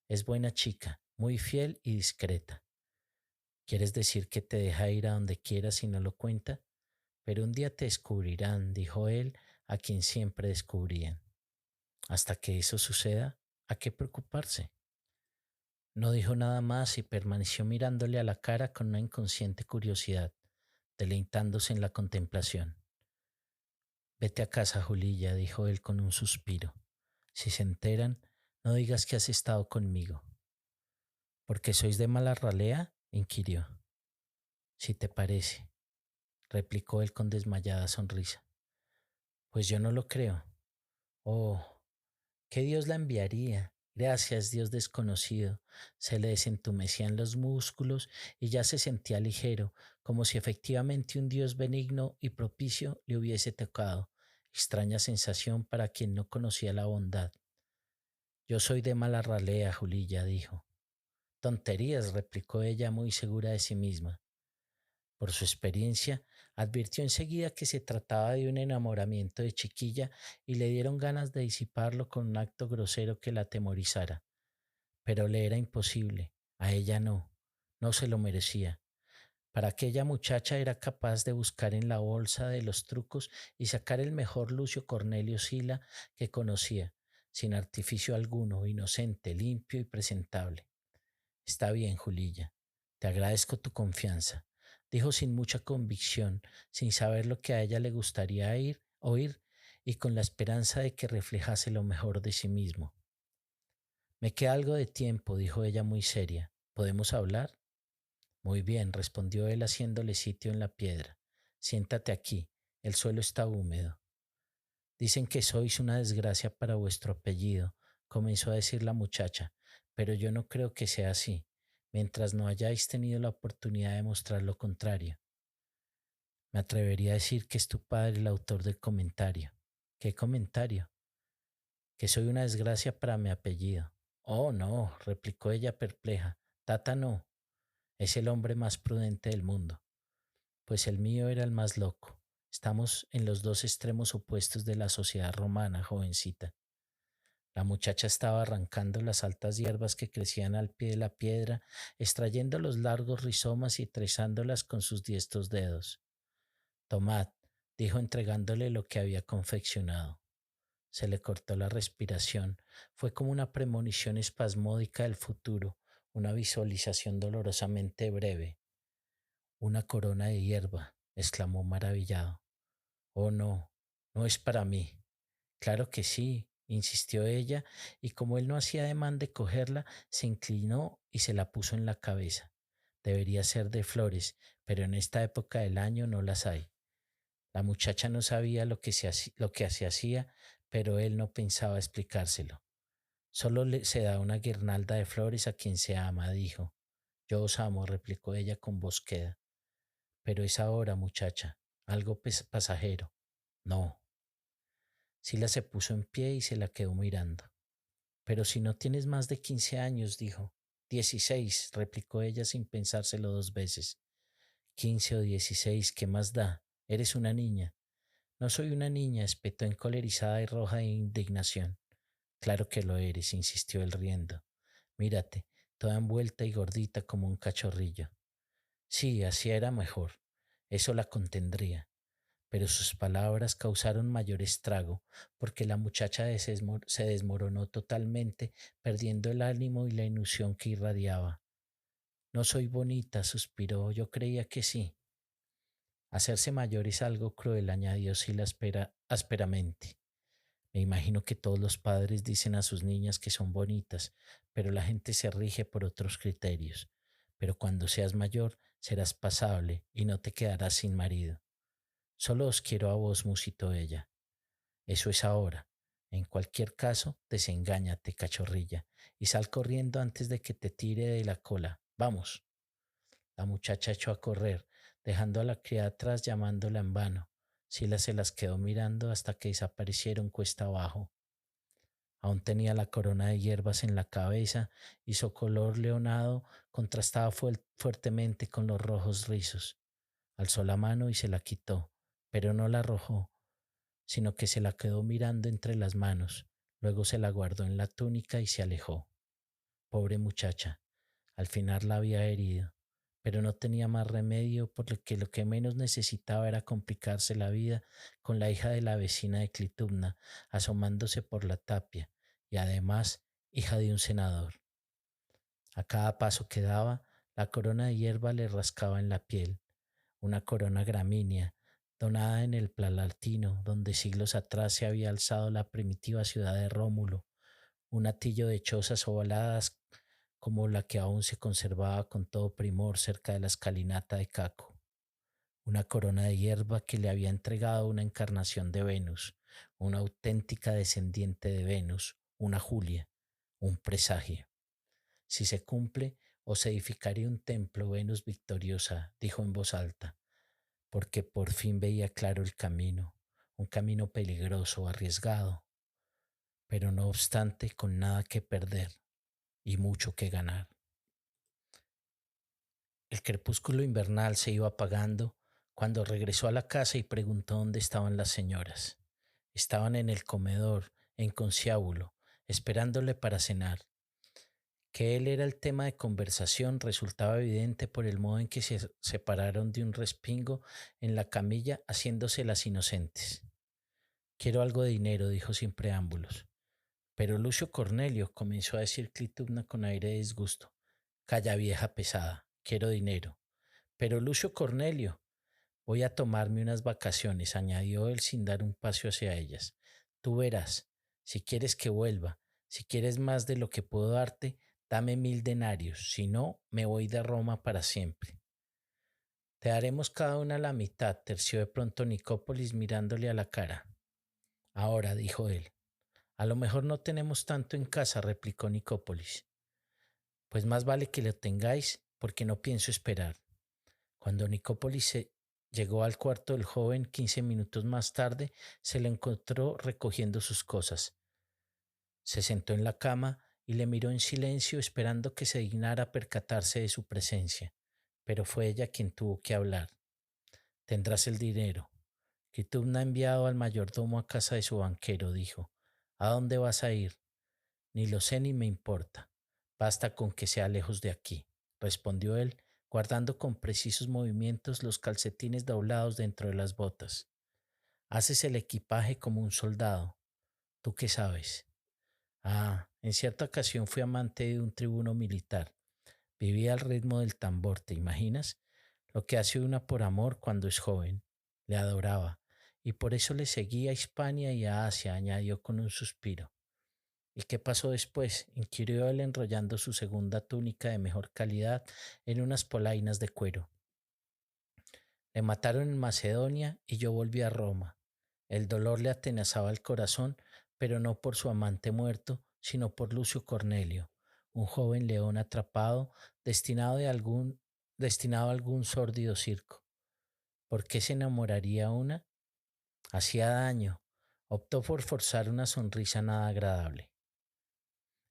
[SPEAKER 2] Es buena chica, muy fiel y discreta. ¿Quieres decir que te deja ir a donde quieras y no lo cuenta? Pero un día te descubrirán, dijo él, a quien siempre descubrían. Hasta que eso suceda, ¿a qué preocuparse? No dijo nada más y permaneció mirándole a la cara con una inconsciente curiosidad, deleitándose en la contemplación. Vete a casa, Julilla, dijo él con un suspiro. Si se enteran, no digas que has estado conmigo. ¿Por qué sois de mala ralea? Inquirió. Si te parece, replicó él con desmayada sonrisa. Pues yo no lo creo. Oh, ¿qué Dios la enviaría? Gracias, Dios desconocido. Se le desentumecían los músculos y ya se sentía ligero, como si efectivamente un Dios benigno y propicio le hubiese tocado. Extraña sensación para quien no conocía la bondad. Yo soy de mala ralea, Julilla, dijo. Tonterías, replicó ella muy segura de sí misma. Por su experiencia, advirtió enseguida que se trataba de un enamoramiento de chiquilla y le dieron ganas de disiparlo con un acto grosero que la atemorizara. Pero le era imposible, a ella no, no se lo merecía. Para aquella muchacha era capaz de buscar en la bolsa de los trucos y sacar el mejor Lucio Cornelio Sila que conocía, sin artificio alguno, inocente, limpio y presentable. Está bien, Julilla, te agradezco tu confianza, dijo sin mucha convicción, sin saber lo que a ella le gustaría oír y con la esperanza de que reflejase lo mejor de sí mismo. Me queda algo de tiempo, dijo ella muy seria. ¿Podemos hablar? Muy bien, respondió él haciéndole sitio en la piedra. Siéntate aquí, el suelo está húmedo. Dicen que sois una desgracia para vuestro apellido, comenzó a decir la muchacha, pero yo no creo que sea así, mientras no hayáis tenido la oportunidad de mostrar lo contrario. Me atrevería a decir que es tu padre el autor del comentario. ¿Qué comentario? Que soy una desgracia para mi apellido. Oh, no, replicó ella perpleja. Tata no, es el hombre más prudente del mundo. Pues el mío era el más loco. Estamos en los dos extremos opuestos de la sociedad romana, jovencita. La muchacha estaba arrancando las altas hierbas que crecían al pie de la piedra, extrayendo los largos rizomas y trenzándolas con sus diestros dedos. Tomad, dijo entregándole lo que había confeccionado. Se le cortó la respiración. Fue como una premonición espasmódica del futuro, una visualización dolorosamente breve. Una corona de hierba, exclamó maravillado. Oh, no, no es para mí. Claro que sí, insistió ella, y como él no hacía ademán de cogerla, se inclinó y se la puso en la cabeza. Debería ser de flores, pero en esta época del año no las hay. La muchacha no sabía lo que se hacía, pero él no pensaba explicárselo. Se da una guirnalda de flores a quien se ama, dijo. Yo os amo, replicó ella con voz queda. Pero es ahora, muchacha, algo pasajero. No. Sila se puso en pie y se la quedó mirando. Pero si no tienes más de 15 años, dijo. 16, replicó ella sin pensárselo dos veces. 15 o 16, ¿qué más da? Eres una niña. No soy una niña, espetó encolerizada y roja de indignación. Claro que lo eres, insistió él riendo. Mírate, toda envuelta y gordita como un cachorrillo. Sí, así era mejor. Eso la contendría. Pero sus palabras causaron mayor estrago, porque la muchacha se desmoronó totalmente, perdiendo el ánimo y la ilusión que irradiaba. No soy bonita, suspiró, yo creía que sí. Hacerse mayor es algo cruel, añadió Sila ásperamente. Me imagino que todos los padres dicen a sus niñas que son bonitas, pero la gente se rige por otros criterios. Pero cuando seas mayor, serás pasable y no te quedarás sin marido. Solo os quiero a vos, musitó ella. Eso es ahora. En cualquier caso, desengáñate, cachorrilla, y sal corriendo antes de que te tire de la cola. Vamos. La muchacha echó a correr, dejando a la criada atrás llamándola en vano. Sila se las quedó mirando hasta que desaparecieron cuesta abajo. Aún tenía la corona de hierbas en la cabeza y su color leonado contrastaba fuertemente con los rojos rizos. Alzó la mano y se la quitó, pero no la arrojó, sino que se la quedó mirando entre las manos. Luego se la guardó en la túnica y se alejó. Pobre muchacha, al final la había herido, pero no tenía más remedio porque lo que menos necesitaba era complicarse la vida con la hija de la vecina de Clitumna, asomándose por la tapia, y además hija de un senador. A cada paso que daba, la corona de hierba le rascaba en la piel, una corona gramínea, donada en el Palatino, donde siglos atrás se había alzado la primitiva ciudad de Rómulo, un hatillo de chozas ovaladas como la que aún se conservaba con todo primor cerca de la escalinata de Caco, una corona de hierba que le había entregado una encarnación de Venus, una auténtica descendiente de Venus, una Julia, un presagio. Si se cumple, os edificaré un templo, Venus victoriosa, dijo en voz alta, porque por fin veía claro el camino, un camino peligroso, arriesgado, pero no obstante con nada que perder y mucho que ganar. El crepúsculo invernal se iba apagando cuando regresó a la casa y preguntó dónde estaban las señoras. Estaban en el comedor, en conciliábulo, esperándole para cenar. Que él era el tema de conversación resultaba evidente por el modo en que se separaron de un respingo en la camilla haciéndose las inocentes. Quiero algo de dinero, dijo sin preámbulos. Pero Lucio Cornelio, comenzó a decir Clitumna con aire de disgusto. Calla vieja pesada, quiero dinero. Pero Lucio Cornelio, voy a tomarme unas vacaciones, añadió él sin dar un paso hacia ellas. Tú verás, si quieres que vuelva, si quieres más de lo que puedo darte, dame 1000 denarios, si no, me voy de Roma para siempre. Te daremos cada una la mitad, terció de pronto Nicópolis mirándole a la cara. Ahora, dijo él. A lo mejor no tenemos tanto en casa, replicó Nicópolis. Pues más vale que lo tengáis, porque no pienso esperar. Cuando llegó al cuarto del joven 15 minutos más tarde, se le encontró recogiendo sus cosas. Se sentó en la cama y le miró en silencio esperando que se dignara percatarse de su presencia, pero fue ella quien tuvo que hablar. Tendrás el dinero. Kitubna ha enviado al mayordomo a casa de su banquero, dijo. ¿A dónde vas a ir? Ni lo sé ni me importa. Basta con que sea lejos de aquí, respondió él, guardando con precisos movimientos los calcetines doblados dentro de las botas. Haces el equipaje como un soldado. ¿Tú qué sabes? Ah, en cierta ocasión fui amante de un tribuno militar. Vivía al ritmo del tambor, ¿te imaginas? Lo que hace una por amor cuando es joven. Le adoraba. y por eso le seguí a Hispania y a Asia, añadió con un suspiro. ¿Y qué pasó después? Inquirió él enrollando su segunda túnica de mejor calidad en unas polainas de cuero. Le mataron en Macedonia y yo volví a Roma. El dolor le atenazaba el corazón, pero no por su amante muerto, sino por Lucio Cornelio, un joven león atrapado, destinado a algún sórdido circo. ¿Por qué se enamoraría una? Hacía daño. Optó por forzar una sonrisa nada agradable.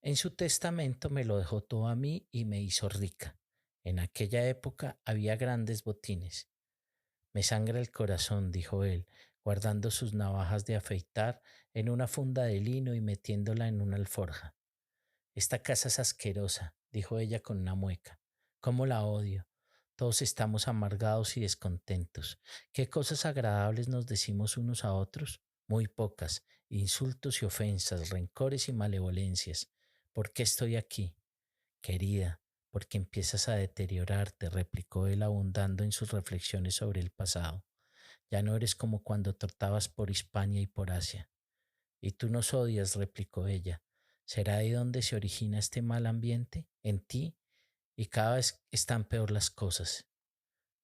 [SPEAKER 2] En su testamento me lo dejó todo a mí y me hizo rica. En aquella época había grandes botines. Me sangra el corazón, dijo él, guardando sus navajas de afeitar en una funda de lino y metiéndola en una alforja. Esta casa es asquerosa, dijo ella con una mueca. ¿Cómo la odio? Todos estamos amargados y descontentos. ¿Qué cosas agradables nos decimos unos a otros? Muy pocas. Insultos y ofensas, rencores y malevolencias. ¿Por qué estoy aquí? Querida, porque empiezas a deteriorarte, replicó él abundando en sus reflexiones sobre el pasado. Ya no eres como cuando trotabas por Hispania y por Asia. Y tú nos odias, replicó ella. ¿Será ahí donde se origina este mal ambiente? ¿En ti? Y cada vez están peor las cosas.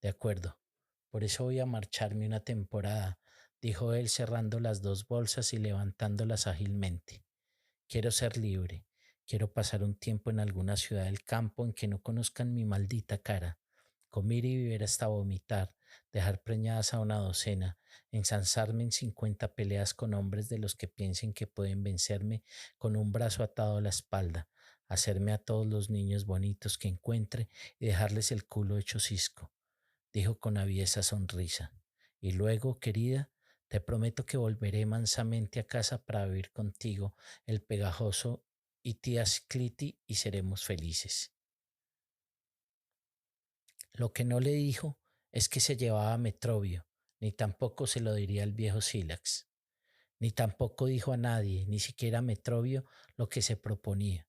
[SPEAKER 2] De acuerdo. Por eso voy a marcharme una temporada, dijo él cerrando las dos bolsas y levantándolas ágilmente. Quiero ser libre. Quiero pasar un tiempo en alguna ciudad del campo en que no conozcan mi maldita cara, comer y beber hasta vomitar, dejar preñadas a una docena, ensansarme en 50 peleas con hombres de los que piensen que pueden vencerme con un brazo atado a la espalda, hacerme a todos los niños bonitos que encuentre y dejarles el culo hecho cisco, dijo con aviesa sonrisa. Y luego, querida, te prometo que volveré mansamente a casa para vivir contigo el pegajoso y tía Cliti y seremos felices. Lo que no le dijo es que se llevaba a Metrobio, ni tampoco se lo diría al viejo Sílax, ni tampoco dijo a nadie, ni siquiera a Metrobio, lo que se proponía,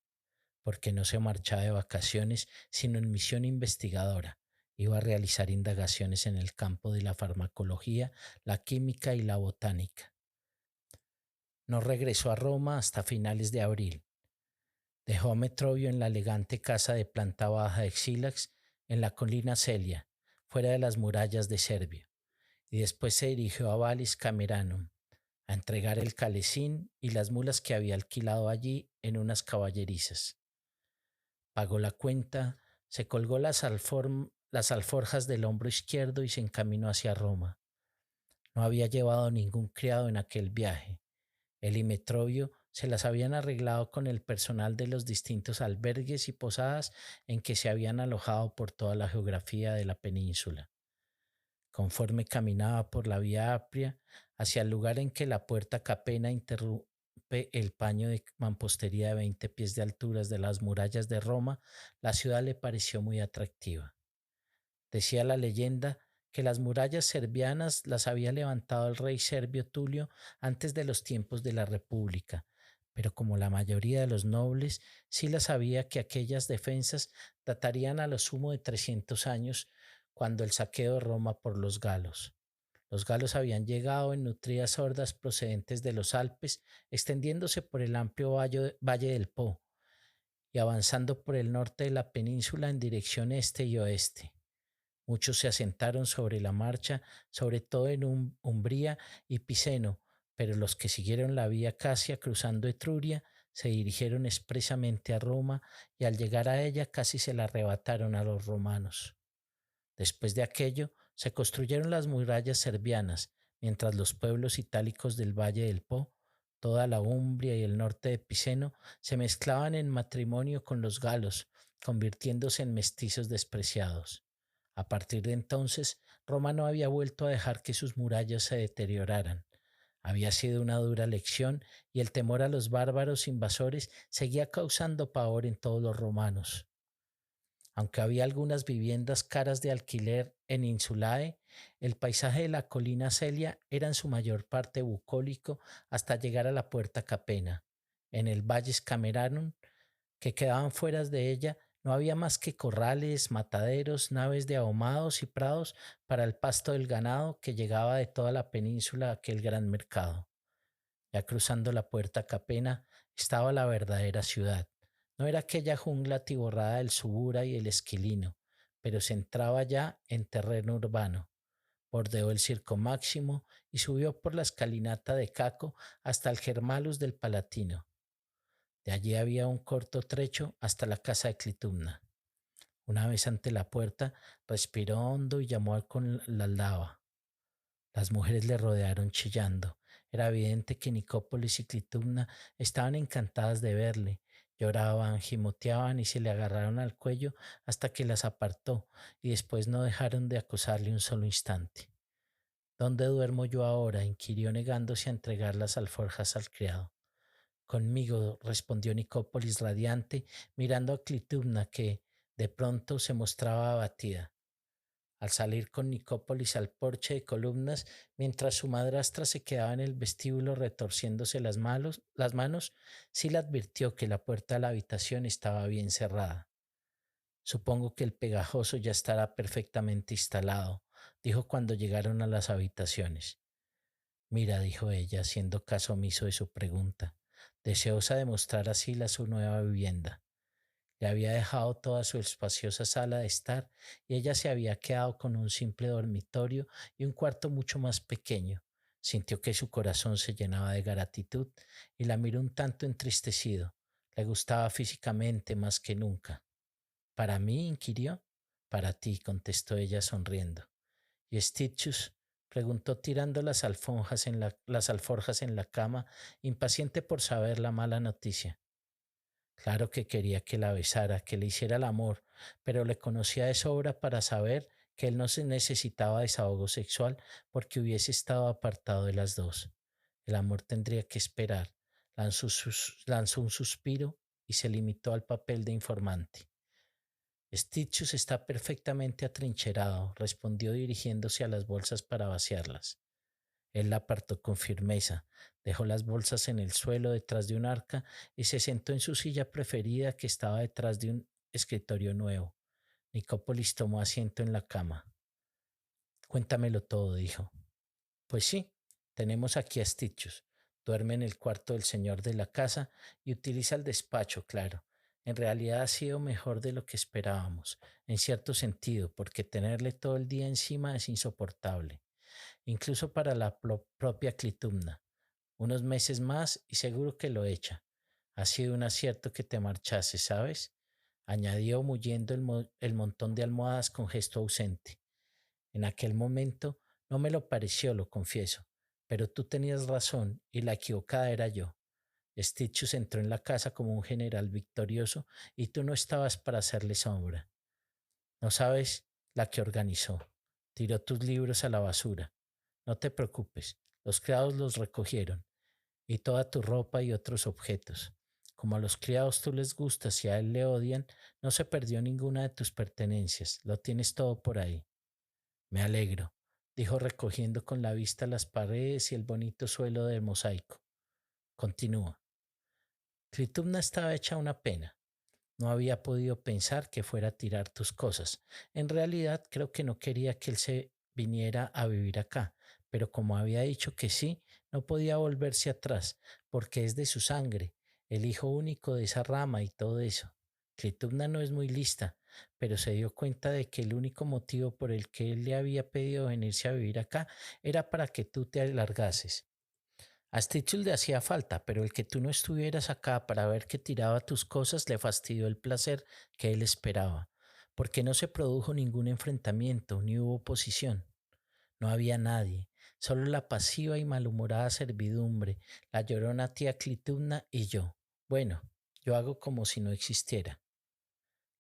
[SPEAKER 2] porque no se marchaba de vacaciones, sino en misión investigadora. Iba a realizar indagaciones en el campo de la farmacología, la química y la botánica. No regresó a Roma hasta finales de abril. Dejó a Metrobio en la elegante casa de planta baja de Xilax en la colina Celia, fuera de las murallas de Serbia, y después se dirigió a Vallis Cameranum a entregar el calesín y las mulas que había alquilado allí en unas caballerizas. Pagó la cuenta, se colgó las alforjas del hombro izquierdo y se encaminó hacia Roma. No había llevado ningún criado en aquel viaje. Él y Metrobio se las habían arreglado con el personal de los distintos albergues y posadas en que se habían alojado por toda la geografía de la península. Conforme caminaba por la vía Apria hacia el lugar en que la puerta Capena interrumpe el paño de mampostería de 20 pies de alturas de las murallas de Roma, la ciudad le pareció muy atractiva. Decía la leyenda que las murallas serbianas las había levantado el rey serbio Tulio antes de los tiempos de la República, pero como la mayoría de los nobles sí las sabía que aquellas defensas datarían a lo sumo de 300 años, cuando el saqueo de Roma por los galos. Los galos habían llegado en nutridas hordas procedentes de los Alpes, extendiéndose por el amplio valle del Po y avanzando por el norte de la península en dirección este y oeste. Muchos se asentaron sobre la marcha, sobre todo en Umbría y Piceno, pero los que siguieron la vía Casia cruzando Etruria se dirigieron expresamente a Roma y al llegar a ella casi se la arrebataron a los romanos. Después de aquello se construyeron las murallas serbianas, mientras los pueblos itálicos del Valle del Po, toda la Umbria y el norte de Piceno se mezclaban en matrimonio con los galos, convirtiéndose en mestizos despreciados. A partir de entonces, Roma no había vuelto a dejar que sus murallas se deterioraran. Había sido una dura lección y el temor a los bárbaros invasores seguía causando pavor en todos los romanos. Aunque había algunas viviendas caras de alquiler en Insulae, el paisaje de la colina Celia era en su mayor parte bucólico hasta llegar a la puerta Capena. En el Valles Cameranum, que quedaban fuera de ella, No había más que corrales, mataderos, naves de ahumados y prados para el pasto del ganado que llegaba de toda la península a aquel gran mercado. Ya cruzando la puerta Capena estaba la verdadera ciudad. No era aquella jungla atiborrada del Subura y el Esquilino, pero se entraba ya en terreno urbano. Bordeó el Circo Máximo y subió por la escalinata de Caco hasta el Germalus del Palatino. De allí había un corto trecho hasta la casa de Clitumna. Una vez ante la puerta, respiró hondo y llamó con la aldaba. Las mujeres le rodearon chillando. Era evidente que Nicópolis y Clitumna estaban encantadas de verle. Lloraban, gimoteaban y se le agarraron al cuello hasta que las apartó, y después no dejaron de acosarle un solo instante. ¿Dónde duermo yo ahora?, inquirió negándose a entregar las alforjas al criado. Conmigo, respondió Nicópolis radiante, mirando a Clitumna que, de pronto, se mostraba abatida. Al salir con Nicópolis al porche de columnas, mientras su madrastra se quedaba en el vestíbulo retorciéndose las manos, sí le advirtió que la puerta de la habitación estaba bien cerrada. Supongo que el pegajoso ya estará perfectamente instalado, dijo cuando llegaron a las habitaciones. Mira, dijo ella, haciendo caso omiso de su pregunta, deseosa de mostrar a Sila su nueva vivienda. Le había dejado toda su espaciosa sala de estar y ella se había quedado con un simple dormitorio y un cuarto mucho más pequeño. Sintió que su corazón se llenaba de gratitud y la miró un tanto entristecido. Le gustaba físicamente más que nunca. ¿Para mí?, inquirió. Para ti, contestó ella sonriendo. ¿Y Stitchus?, preguntó tirando las alforjas en la cama, impaciente por saber la mala noticia. Claro que quería que la besara, que le hiciera el amor, pero le conocía de sobra para saber que él no se necesitaba desahogo sexual porque hubiese estado apartado de las dos. El amor tendría que esperar. Lanzó un suspiro y se limitó al papel de informante. Stitchus está perfectamente atrincherado, respondió dirigiéndose a las bolsas para vaciarlas. Él la apartó con firmeza, dejó las bolsas en el suelo detrás de un arca y se sentó en su silla preferida que estaba detrás de un escritorio nuevo. Nicópolis tomó asiento en la cama. Cuéntamelo todo, dijo. Pues sí, tenemos aquí a Stitchus. Duerme en el cuarto del señor de la casa y utiliza el despacho, claro. En realidad ha sido mejor de lo que esperábamos, en cierto sentido, porque tenerle todo el día encima es insoportable, incluso para la propia Clitumna. Unos meses más y seguro que lo echa. Ha sido un acierto que te marchase, ¿sabes?, añadió moviendo el montón de almohadas con gesto ausente. En aquel momento no me lo pareció, lo confieso, pero tú tenías razón y la equivocada era yo. Stitchus entró en la casa como un general victorioso y tú no estabas para hacerle sombra. No sabes la que organizó. Tiró tus libros a la basura. No te preocupes, los criados los recogieron, y toda tu ropa y otros objetos. Como a los criados tú les gustas y a él le odian, no se perdió ninguna de tus pertenencias, lo tienes todo por ahí. Me alegro, dijo recogiendo con la vista las paredes y el bonito suelo de mosaico. Continúa. Clitumna estaba hecha una pena. No había podido pensar que fuera a tirar tus cosas. En realidad creo que no quería que él se viniera a vivir acá, pero como había dicho que sí, no podía volverse atrás, porque es de su sangre, el hijo único de esa rama y todo eso. Clitumna no es muy lista, pero se dio cuenta de que el único motivo por el que él le había pedido venirse a vivir acá era para que tú te alargases. A Stitchell le hacía falta, pero el que tú no estuvieras acá para ver que tiraba tus cosas le fastidió el placer que él esperaba, porque no se produjo ningún enfrentamiento, ni hubo oposición. No había nadie, solo la pasiva y malhumorada servidumbre, la llorona tía Clitumna y yo. Bueno, yo hago como si no existiera.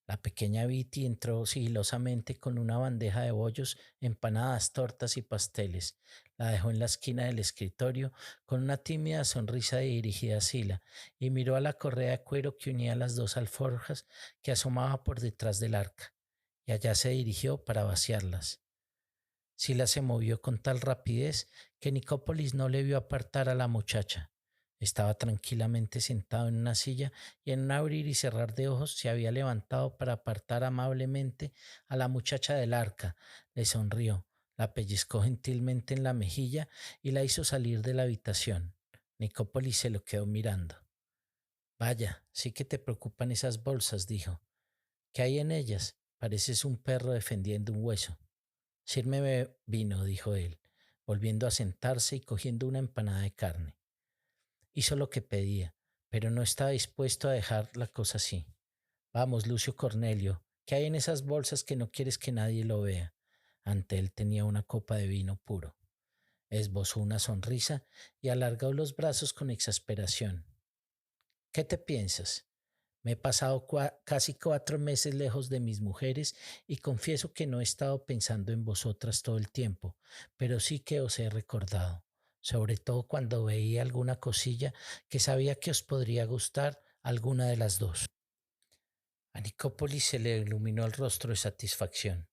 [SPEAKER 2] La pequeña Viti entró sigilosamente con una bandeja de bollos, empanadas, tortas y pasteles. La dejó en la esquina del escritorio con una tímida sonrisa dirigida a Sila y miró a la correa de cuero que unía las dos alforjas que asomaba por detrás del arca, y allá se dirigió para vaciarlas. Sila se movió con tal rapidez que Nicópolis no le vio apartar a la muchacha. Estaba tranquilamente sentado en una silla y en un abrir y cerrar de ojos se había levantado para apartar amablemente a la muchacha del arca. Le sonrió, la pellizcó gentilmente en la mejilla y la hizo salir de la habitación. Nicópolis se lo quedó mirando. Vaya, sí que te preocupan esas bolsas, dijo. ¿Qué hay en ellas? Pareces un perro defendiendo un hueso. Sírveme vino, dijo él, volviendo a sentarse y cogiendo una empanada de carne. Hizo lo que pedía, pero no estaba dispuesto a dejar la cosa así. Vamos, Lucio Cornelio, ¿qué hay en esas bolsas que no quieres que nadie lo vea? Ante él tenía una copa de vino puro. Esbozó una sonrisa y alargó los brazos con exasperación. ¿Qué te piensas? Me he pasado casi 4 meses lejos de mis mujeres y confieso que no he estado pensando en vosotras todo el tiempo, pero sí que os he recordado, sobre todo cuando veía alguna cosilla que sabía que os podría gustar alguna de las dos. A Nicópolis se le iluminó el rostro de satisfacción.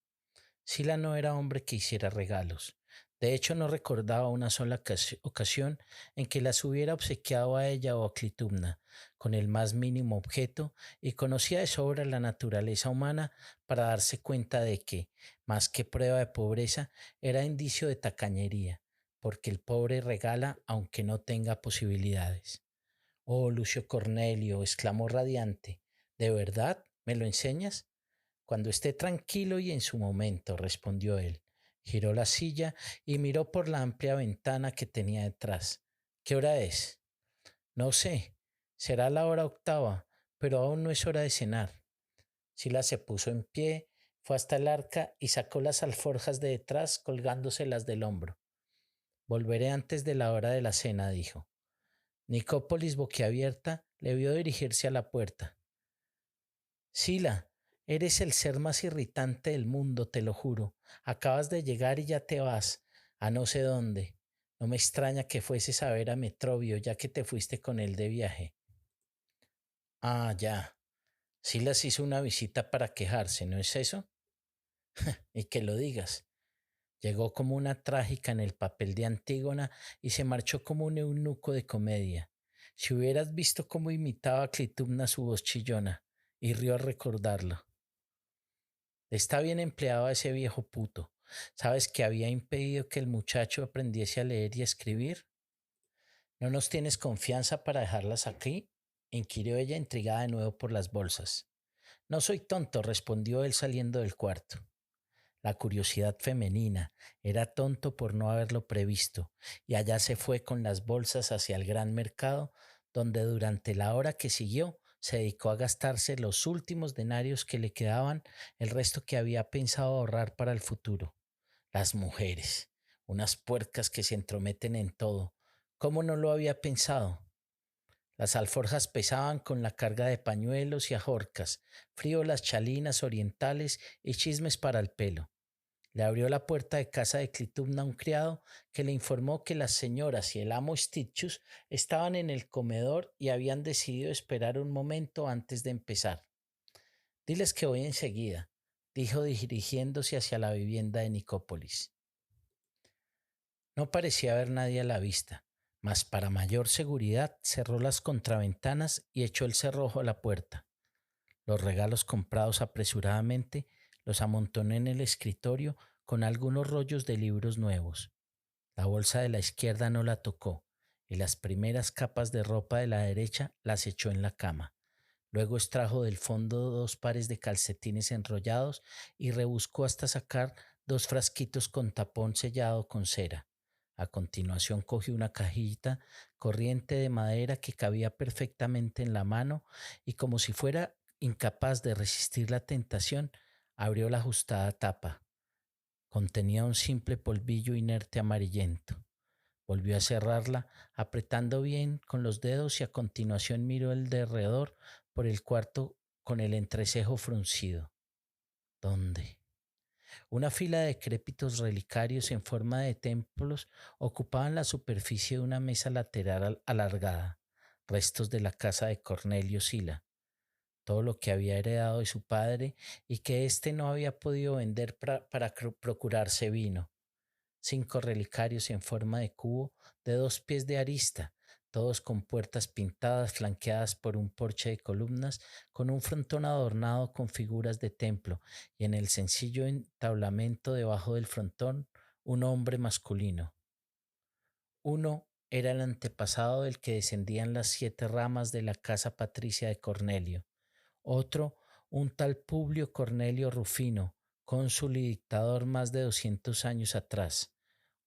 [SPEAKER 2] Sila no era hombre que hiciera regalos. De hecho, no recordaba una sola ocasión en que las hubiera obsequiado a ella o a Clitumna con el más mínimo objeto y conocía de sobra la naturaleza humana para darse cuenta de que, más que prueba de pobreza, era indicio de tacañería, porque el pobre regala aunque no tenga posibilidades. Oh, Lucio Cornelio, exclamó radiante, ¿de verdad? ¿Me lo enseñas? Cuando esté tranquilo y en su momento, respondió él. Giró la silla y miró por la amplia ventana que tenía detrás. ¿Qué hora es? No sé. Será la hora octava, pero aún no es hora de cenar. Sila se puso en pie, fue hasta el arca y sacó las alforjas de detrás colgándoselas del hombro. Volveré antes de la hora de la cena, dijo. Nicópolis, boquiabierta, le vio dirigirse a la puerta. Sila, eres el ser más irritante del mundo, te lo juro. Acabas de llegar y ya te vas, a no sé dónde. No me extraña que fueses a ver a Metrobio, ya que te fuiste con él de viaje. Ah, ya. Silas hizo una visita para quejarse, ¿no es eso? Y que lo digas. Llegó como una trágica en el papel de Antígona y se marchó como un eunuco de comedia. Si hubieras visto cómo imitaba a Clitumna su voz chillona, y rió al recordarlo. Está bien empleado a ese viejo puto. ¿Sabes que había impedido que el muchacho aprendiese a leer y a escribir? ¿No nos tienes confianza para dejarlas aquí? Inquirió ella intrigada de nuevo por las bolsas. No soy tonto, respondió él saliendo del cuarto. La curiosidad femenina era tonto por no haberlo previsto, y allá se fue con las bolsas hacia el gran mercado, donde durante la hora que siguió se dedicó a gastarse los últimos denarios que le quedaban, el resto que había pensado ahorrar para el futuro. Las mujeres, unas puercas que se entrometen en todo. ¿Cómo no lo había pensado? Las alforjas pesaban con la carga de pañuelos y ajorcas, fríolas chalinas orientales y chismes para el pelo. Le abrió la puerta de casa de Clitumna a un criado que le informó que las señoras y el amo Stitchus estaban en el comedor y habían decidido esperar un momento antes de empezar. Diles que voy enseguida, dijo dirigiéndose hacia la vivienda de Nicópolis. No parecía haber nadie a la vista, mas para mayor seguridad cerró las contraventanas y echó el cerrojo a la puerta. Los regalos comprados apresuradamente los amontonó en el escritorio con algunos rollos de libros nuevos. La bolsa de la izquierda no la tocó y las primeras capas de ropa de la derecha las echó en la cama. Luego extrajo del fondo 2 pares de calcetines enrollados y rebuscó hasta sacar 2 frasquitos con tapón sellado con cera. A continuación cogió una cajita corriente de madera que cabía perfectamente en la mano y como si fuera incapaz de resistir la tentación, abrió la ajustada tapa. Contenía un simple polvillo inerte amarillento. Volvió a cerrarla, apretando bien con los dedos y a continuación miró el derredor por el cuarto con el entrecejo fruncido. ¿Dónde? Una fila de decrépitos relicarios en forma de templos ocupaban la superficie de una mesa lateral alargada, restos de la casa de Cornelio Sila, todo lo que había heredado de su padre y que éste no había podido vender para procurarse vino. 5 relicarios en forma de cubo de 2 pies de arista, todos con puertas pintadas flanqueadas por un porche de columnas, con un frontón adornado con figuras de templo, y en el sencillo entablamento debajo del frontón un hombre masculino. Uno era el antepasado del que descendían las 7 ramas de la casa patricia de Cornelio, otro un tal Publio Cornelio Rufino, cónsul y dictador más de 200 años atrás,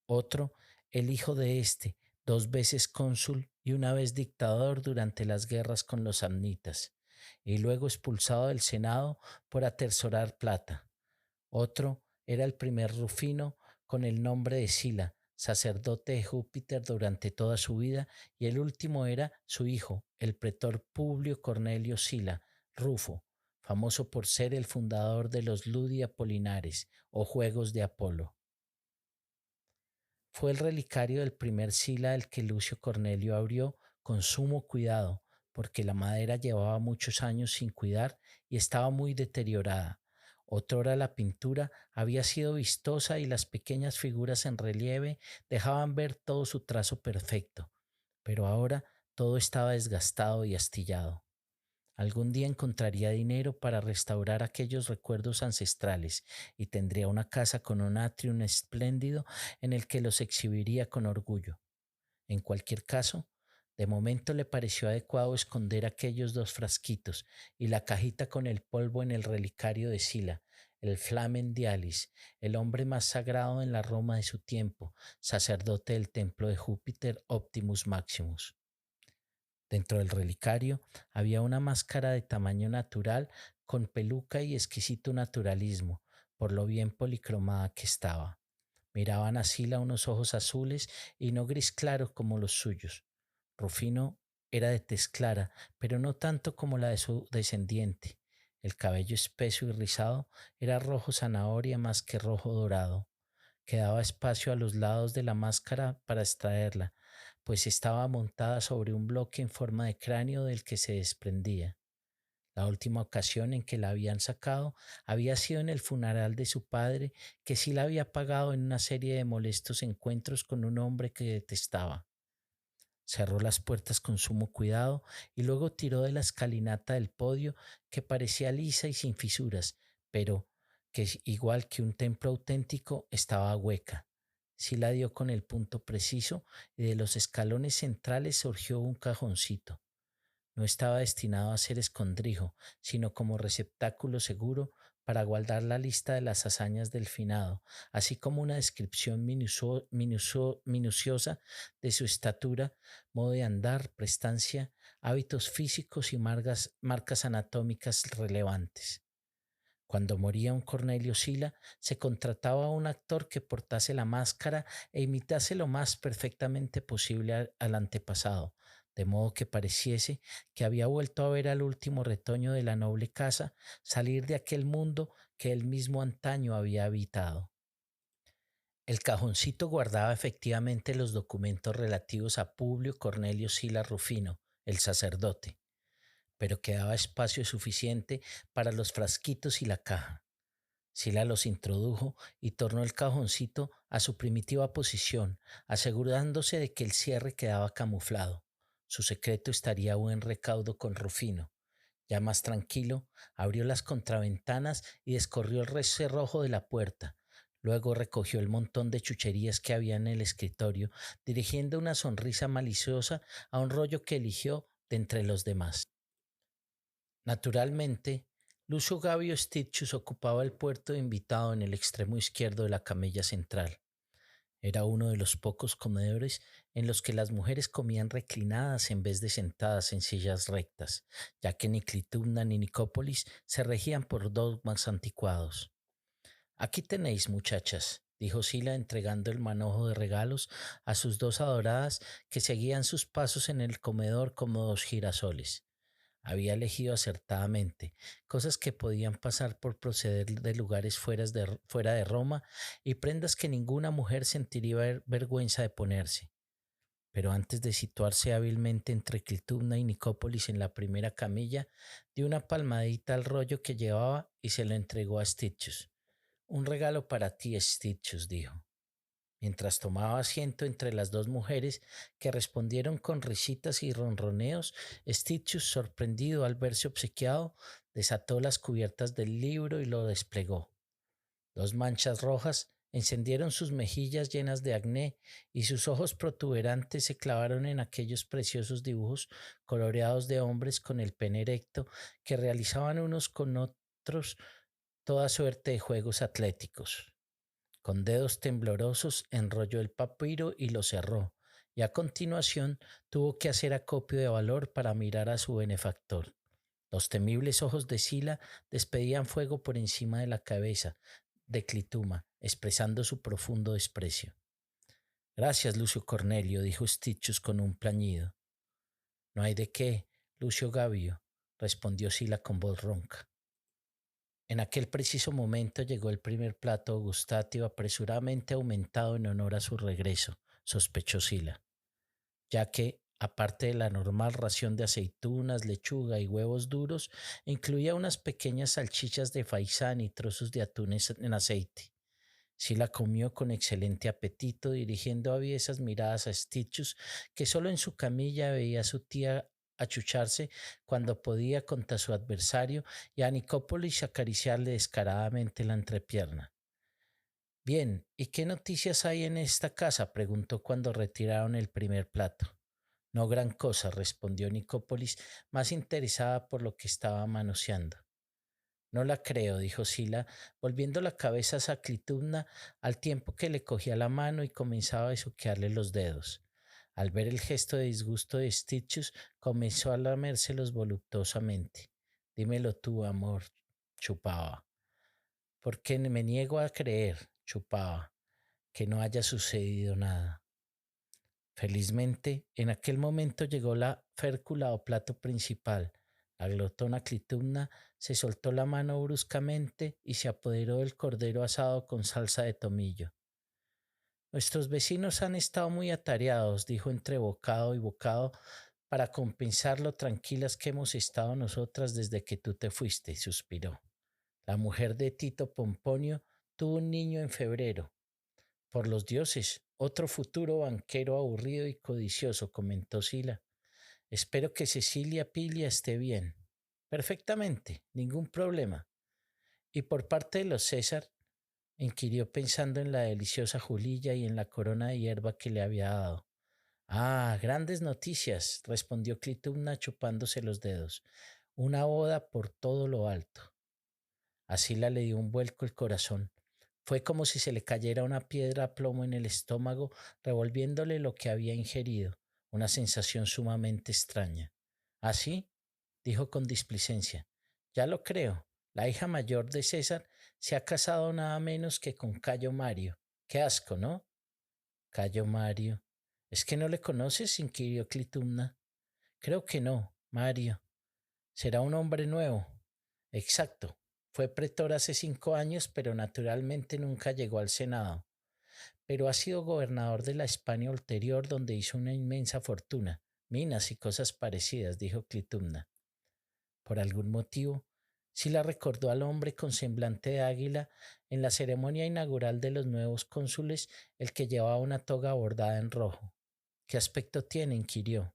[SPEAKER 2] otro el hijo de este, 2 veces cónsul y una vez dictador durante las guerras con los samnitas, y luego expulsado del Senado por atesorar plata. Otro era el primer Rufino con el nombre de Sila, sacerdote de Júpiter durante toda su vida, y el último era su hijo, el pretor Publio Cornelio Sila, Rufo, famoso por ser el fundador de los Ludi Apolinares o Juegos de Apolo. Fue el relicario del primer Sila el que Lucio Cornelio abrió con sumo cuidado, porque la madera llevaba muchos años sin cuidar y estaba muy deteriorada. Otrora la pintura había sido vistosa y las pequeñas figuras en relieve dejaban ver todo su trazo perfecto, pero ahora todo estaba desgastado y astillado. Algún día encontraría dinero para restaurar aquellos recuerdos ancestrales y tendría una casa con un atrium espléndido en el que los exhibiría con orgullo. En cualquier caso, de momento le pareció adecuado esconder aquellos 2 frasquitos y la cajita con el polvo en el relicario de Sila, el Flamen Dialis, el hombre más sagrado en la Roma de su tiempo, sacerdote del templo de Júpiter Optimus Maximus. Dentro del relicario había una máscara de tamaño natural con peluca y exquisito naturalismo, por lo bien policromada que estaba. Miraban a Sila unos ojos azules y no gris claro como los suyos. Rufino era de tez clara, pero no tanto como la de su descendiente. El cabello espeso y rizado era rojo zanahoria más que rojo dorado. Quedaba espacio a los lados de la máscara para extraerla, pues estaba montada sobre un bloque en forma de cráneo del que se desprendía. La última ocasión en que la habían sacado había sido en el funeral de su padre, que sí la había pagado en una serie de molestos encuentros con un hombre que detestaba. Cerró las puertas con sumo cuidado y luego tiró de la escalinata del podio, que parecía lisa y sin fisuras, pero que, igual que un templo auténtico, estaba hueca. Sí la dio con el punto preciso y de los escalones centrales surgió un cajoncito. No estaba destinado a ser escondrijo, sino como receptáculo seguro para guardar la lista de las hazañas del finado, así como una descripción minuciosa de su estatura, modo de andar, prestancia, hábitos físicos y marcas anatómicas relevantes. Cuando moría un Cornelio Sila, se contrataba a un actor que portase la máscara e imitase lo más perfectamente posible al antepasado, de modo que pareciese que había vuelto a ver al último retoño de la noble casa salir de aquel mundo que él mismo antaño había habitado. El cajoncito guardaba efectivamente los documentos relativos a Publio Cornelio Sila Rufino, el sacerdote, pero quedaba espacio suficiente para los frasquitos y la caja. Sila los introdujo y tornó el cajoncito a su primitiva posición, asegurándose de que el cierre quedaba camuflado. Su secreto estaría a buen recaudo con Rufino. Ya más tranquilo, abrió las contraventanas y descorrió el cerrojo de la puerta. Luego recogió el montón de chucherías que había en el escritorio, dirigiendo una sonrisa maliciosa a un rollo que eligió de entre los demás. Naturalmente, Lucio Gabio Stitius ocupaba el puerto de invitado en el extremo izquierdo de la camilla central. Era uno de los pocos comedores en los que las mujeres comían reclinadas en vez de sentadas en sillas rectas, ya que ni Clitumna ni Nicópolis se regían por dogmas anticuados. Aquí tenéis, muchachas, dijo Sila entregando el manojo de regalos a sus 2 adoradas que seguían sus pasos en el comedor como 2 girasoles. Había elegido acertadamente cosas que podían pasar por proceder de lugares fuera de Roma y prendas que ninguna mujer sentiría vergüenza de ponerse. Pero antes de situarse hábilmente entre Clitumna y Nicópolis en la primera camilla, dio una palmadita al rollo que llevaba y se lo entregó a Stitius. Un regalo para ti, Stitius, dijo. Mientras tomaba asiento entre las dos mujeres, que respondieron con risitas y ronroneos, Stitchus, sorprendido al verse obsequiado, desató las cubiertas del libro y lo desplegó. Dos manchas rojas encendieron sus mejillas llenas de acné y sus ojos protuberantes se clavaron en aquellos preciosos dibujos coloreados de hombres con el pene erecto que realizaban unos con otros toda suerte de juegos atléticos. Con dedos temblorosos enrolló el papiro y lo cerró, y a continuación tuvo que hacer acopio de valor para mirar a su benefactor. Los temibles ojos de Sila despedían fuego por encima de la cabeza de Clituma, expresando su profundo desprecio. Gracias, Lucio Cornelio, dijo Stitchus con un plañido. No hay de qué, Lucio Gabio, respondió Sila con voz ronca. En aquel preciso momento llegó el primer plato gustativo apresuradamente aumentado en honor a su regreso, sospechó Sila, ya que, aparte de la normal ración de aceitunas, lechuga y huevos duros, incluía unas pequeñas salchichas de faisán y trozos de atún en aceite. Sila comió con excelente apetito, dirigiendo aviesas miradas a Stitchus, que solo en su camilla veía a su tía achucharse cuando podía contra su adversario y a Nicópolis acariciarle descaradamente la entrepierna. Bien, ¿y qué noticias hay en esta casa? Preguntó cuando retiraron el primer plato. No gran cosa, respondió Nicópolis, más interesada por lo que estaba manoseando. No la creo, dijo Sila, volviendo la cabeza a Clitumna al tiempo que le cogía la mano y comenzaba a besuquearle los dedos. Al ver el gesto de disgusto de Stitchus, comenzó a lamérselos voluptuosamente. Dímelo tú, amor, chupaba. Porque me niego a creer, chupaba, que no haya sucedido nada. Felizmente, en aquel momento llegó la fércula o plato principal. La glotona Clitumna se soltó la mano bruscamente y se apoderó del cordero asado con salsa de tomillo. Nuestros vecinos han estado muy atareados, dijo entre bocado y bocado, para compensar lo tranquilas que hemos estado nosotras desde que tú te fuiste, suspiró. La mujer de Tito Pomponio tuvo un niño en febrero. Por los dioses, otro futuro banquero aburrido y codicioso, comentó Sila. Espero que Cecilia Pilia esté bien. Perfectamente, ningún problema. Y por parte de los César, inquirió pensando en la deliciosa Julilla y en la corona de hierba que le había dado. Ah, grandes noticias, respondió Clitumna chupándose los dedos. Una boda por todo lo alto. A Sila le dio un vuelco el corazón. Fue como si se le cayera una piedra a plomo en el estómago, revolviéndole lo que había ingerido, una sensación sumamente extraña. ¿Así? Dijo con displicencia. Ya lo creo. La hija mayor de César se ha casado nada menos que con Cayo Mario. Qué asco, ¿no? Cayo Mario. ¿Es que no le conoces? Inquirió Clitumna. Creo que no, Mario. Será un hombre nuevo. Exacto. Fue pretor hace 5 años, pero naturalmente nunca llegó al Senado. Pero ha sido gobernador de la España ulterior, donde hizo una inmensa fortuna, minas y cosas parecidas, dijo Clitumna. Por algún motivo, Sila recordó al hombre con semblante de águila en la ceremonia inaugural de los nuevos cónsules, el que llevaba una toga bordada en rojo. ¿Qué aspecto tiene? Inquirió.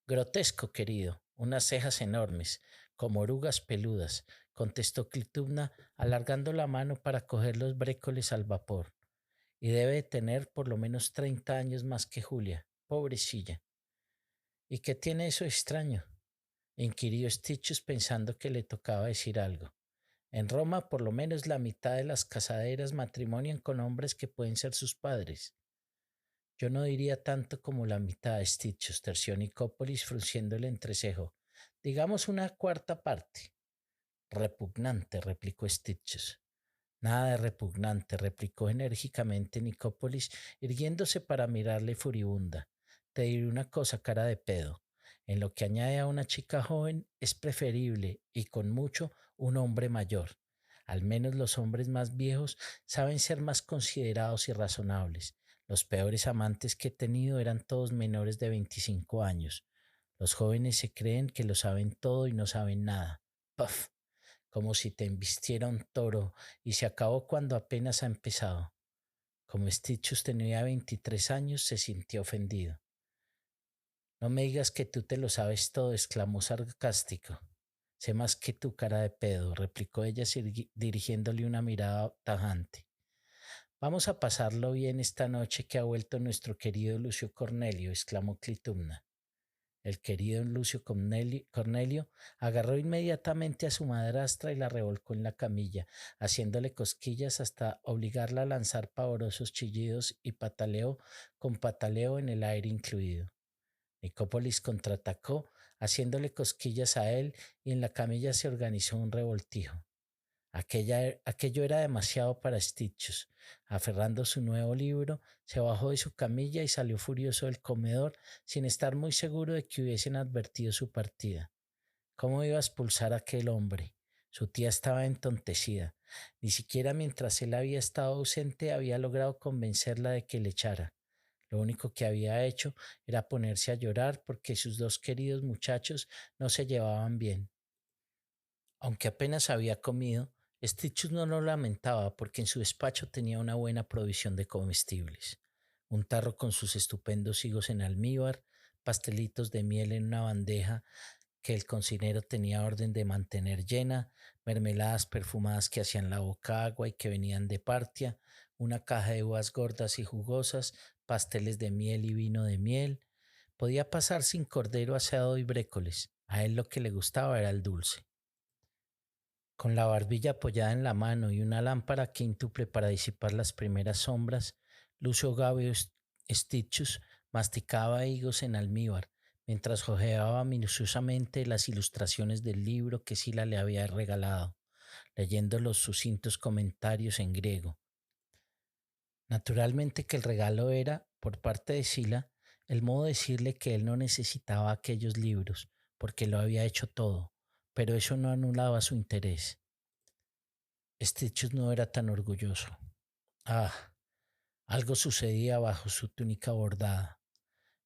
[SPEAKER 2] Grotesco, querido, unas cejas enormes, como orugas peludas, contestó Clitumna, alargando la mano para coger los brécoles al vapor. Y debe de tener por lo menos 30 años más que Julia, pobrecilla. ¿Y qué tiene eso extraño? Inquirió Stitchus pensando que le tocaba decir algo. En Roma, por lo menos la mitad de las casaderas matrimonian con hombres que pueden ser sus padres. Yo no diría tanto como la mitad, Stitchus, terció Nicópolis frunciendo el entrecejo. Digamos una cuarta parte. Repugnante, replicó Stitchus. Nada de repugnante, replicó enérgicamente Nicópolis, irguiéndose para mirarle furibunda. Te diré una cosa, cara de pedo. En lo que añade a una chica joven, es preferible, y con mucho, un hombre mayor. Al menos los hombres más viejos saben ser más considerados y razonables. Los peores amantes que he tenido eran todos menores de 25 años. Los jóvenes se creen que lo saben todo y no saben nada. ¡Puf! Como si te embistiera un toro y se acabó cuando apenas ha empezado. Como Stitchus tenía 23 años, se sintió ofendido. No me digas que tú te lo sabes todo, exclamó sarcástico. Sé más que tu cara de pedo, replicó ella dirigiéndole una mirada tajante. Vamos a pasarlo bien esta noche que ha vuelto nuestro querido Lucio Cornelio, exclamó Clitumna. El querido Cornelio agarró inmediatamente a su madrastra y la revolcó en la camilla, haciéndole cosquillas hasta obligarla a lanzar pavorosos chillidos y pataleó con pataleo en el aire incluido. Nicópolis contraatacó, haciéndole cosquillas a él, y en la camilla se organizó un revoltijo. Aquello era demasiado para Stitchus. Aferrando su nuevo libro, se bajó de su camilla y salió furioso del comedor sin estar muy seguro de que hubiesen advertido su partida. ¿Cómo iba a expulsar a aquel hombre? Su tía estaba entontecida. Ni siquiera mientras él había estado ausente había logrado convencerla de que le echara. Lo único que había hecho era ponerse a llorar porque sus dos queridos muchachos no se llevaban bien. Aunque apenas había comido, Stitchus no lo lamentaba porque en su despacho tenía una buena provisión de comestibles. Un tarro con sus estupendos higos en almíbar, pastelitos de miel en una bandeja que el cocinero tenía orden de mantener llena, mermeladas perfumadas que hacían la boca agua y que venían de Partia, una caja de uvas gordas y jugosas, pasteles de miel y vino de miel. Podía pasar sin cordero asado y brécoles. A él lo que le gustaba era el dulce. Con la barbilla apoyada en la mano y una lámpara quíntuple para disipar las primeras sombras, Lucio Gabio Stitchus masticaba higos en almíbar, mientras hojeaba minuciosamente las ilustraciones del libro que Sila le había regalado, leyendo los sucintos comentarios en griego. Naturalmente que el regalo era, por parte de Sila, el modo de decirle que él no necesitaba aquellos libros, porque lo había hecho todo, pero eso no anulaba su interés. Stitchus no era tan orgulloso. Ah, algo sucedía bajo su túnica bordada,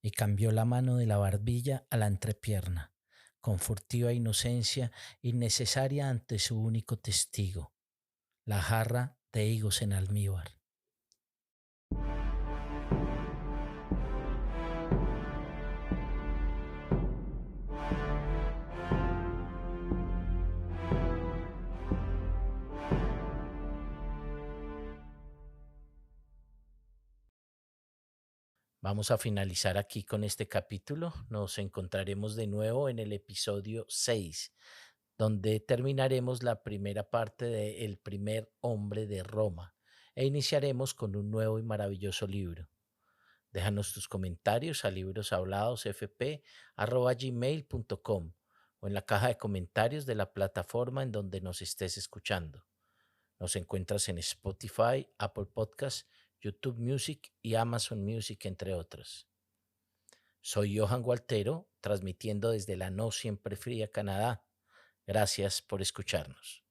[SPEAKER 2] y cambió la mano de la barbilla a la entrepierna, con furtiva inocencia innecesaria ante su único testigo, la jarra de higos en almíbar. Vamos a finalizar aquí con este capítulo. Nos encontraremos de nuevo en el episodio 6, donde terminaremos la primera parte de El primer hombre de Roma e iniciaremos con un nuevo y maravilloso libro. Déjanos tus comentarios a libroshabladosfp@gmail.com o en la caja de comentarios de la plataforma en donde nos estés escuchando. Nos encuentras en Spotify, Apple Podcasts, YouTube Music y Amazon Music, entre otros. Soy Johan Gualtero, transmitiendo desde la no siempre fría Canadá. Gracias por escucharnos.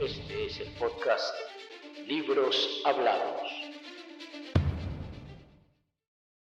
[SPEAKER 1] Este es el podcast Libros Hablados.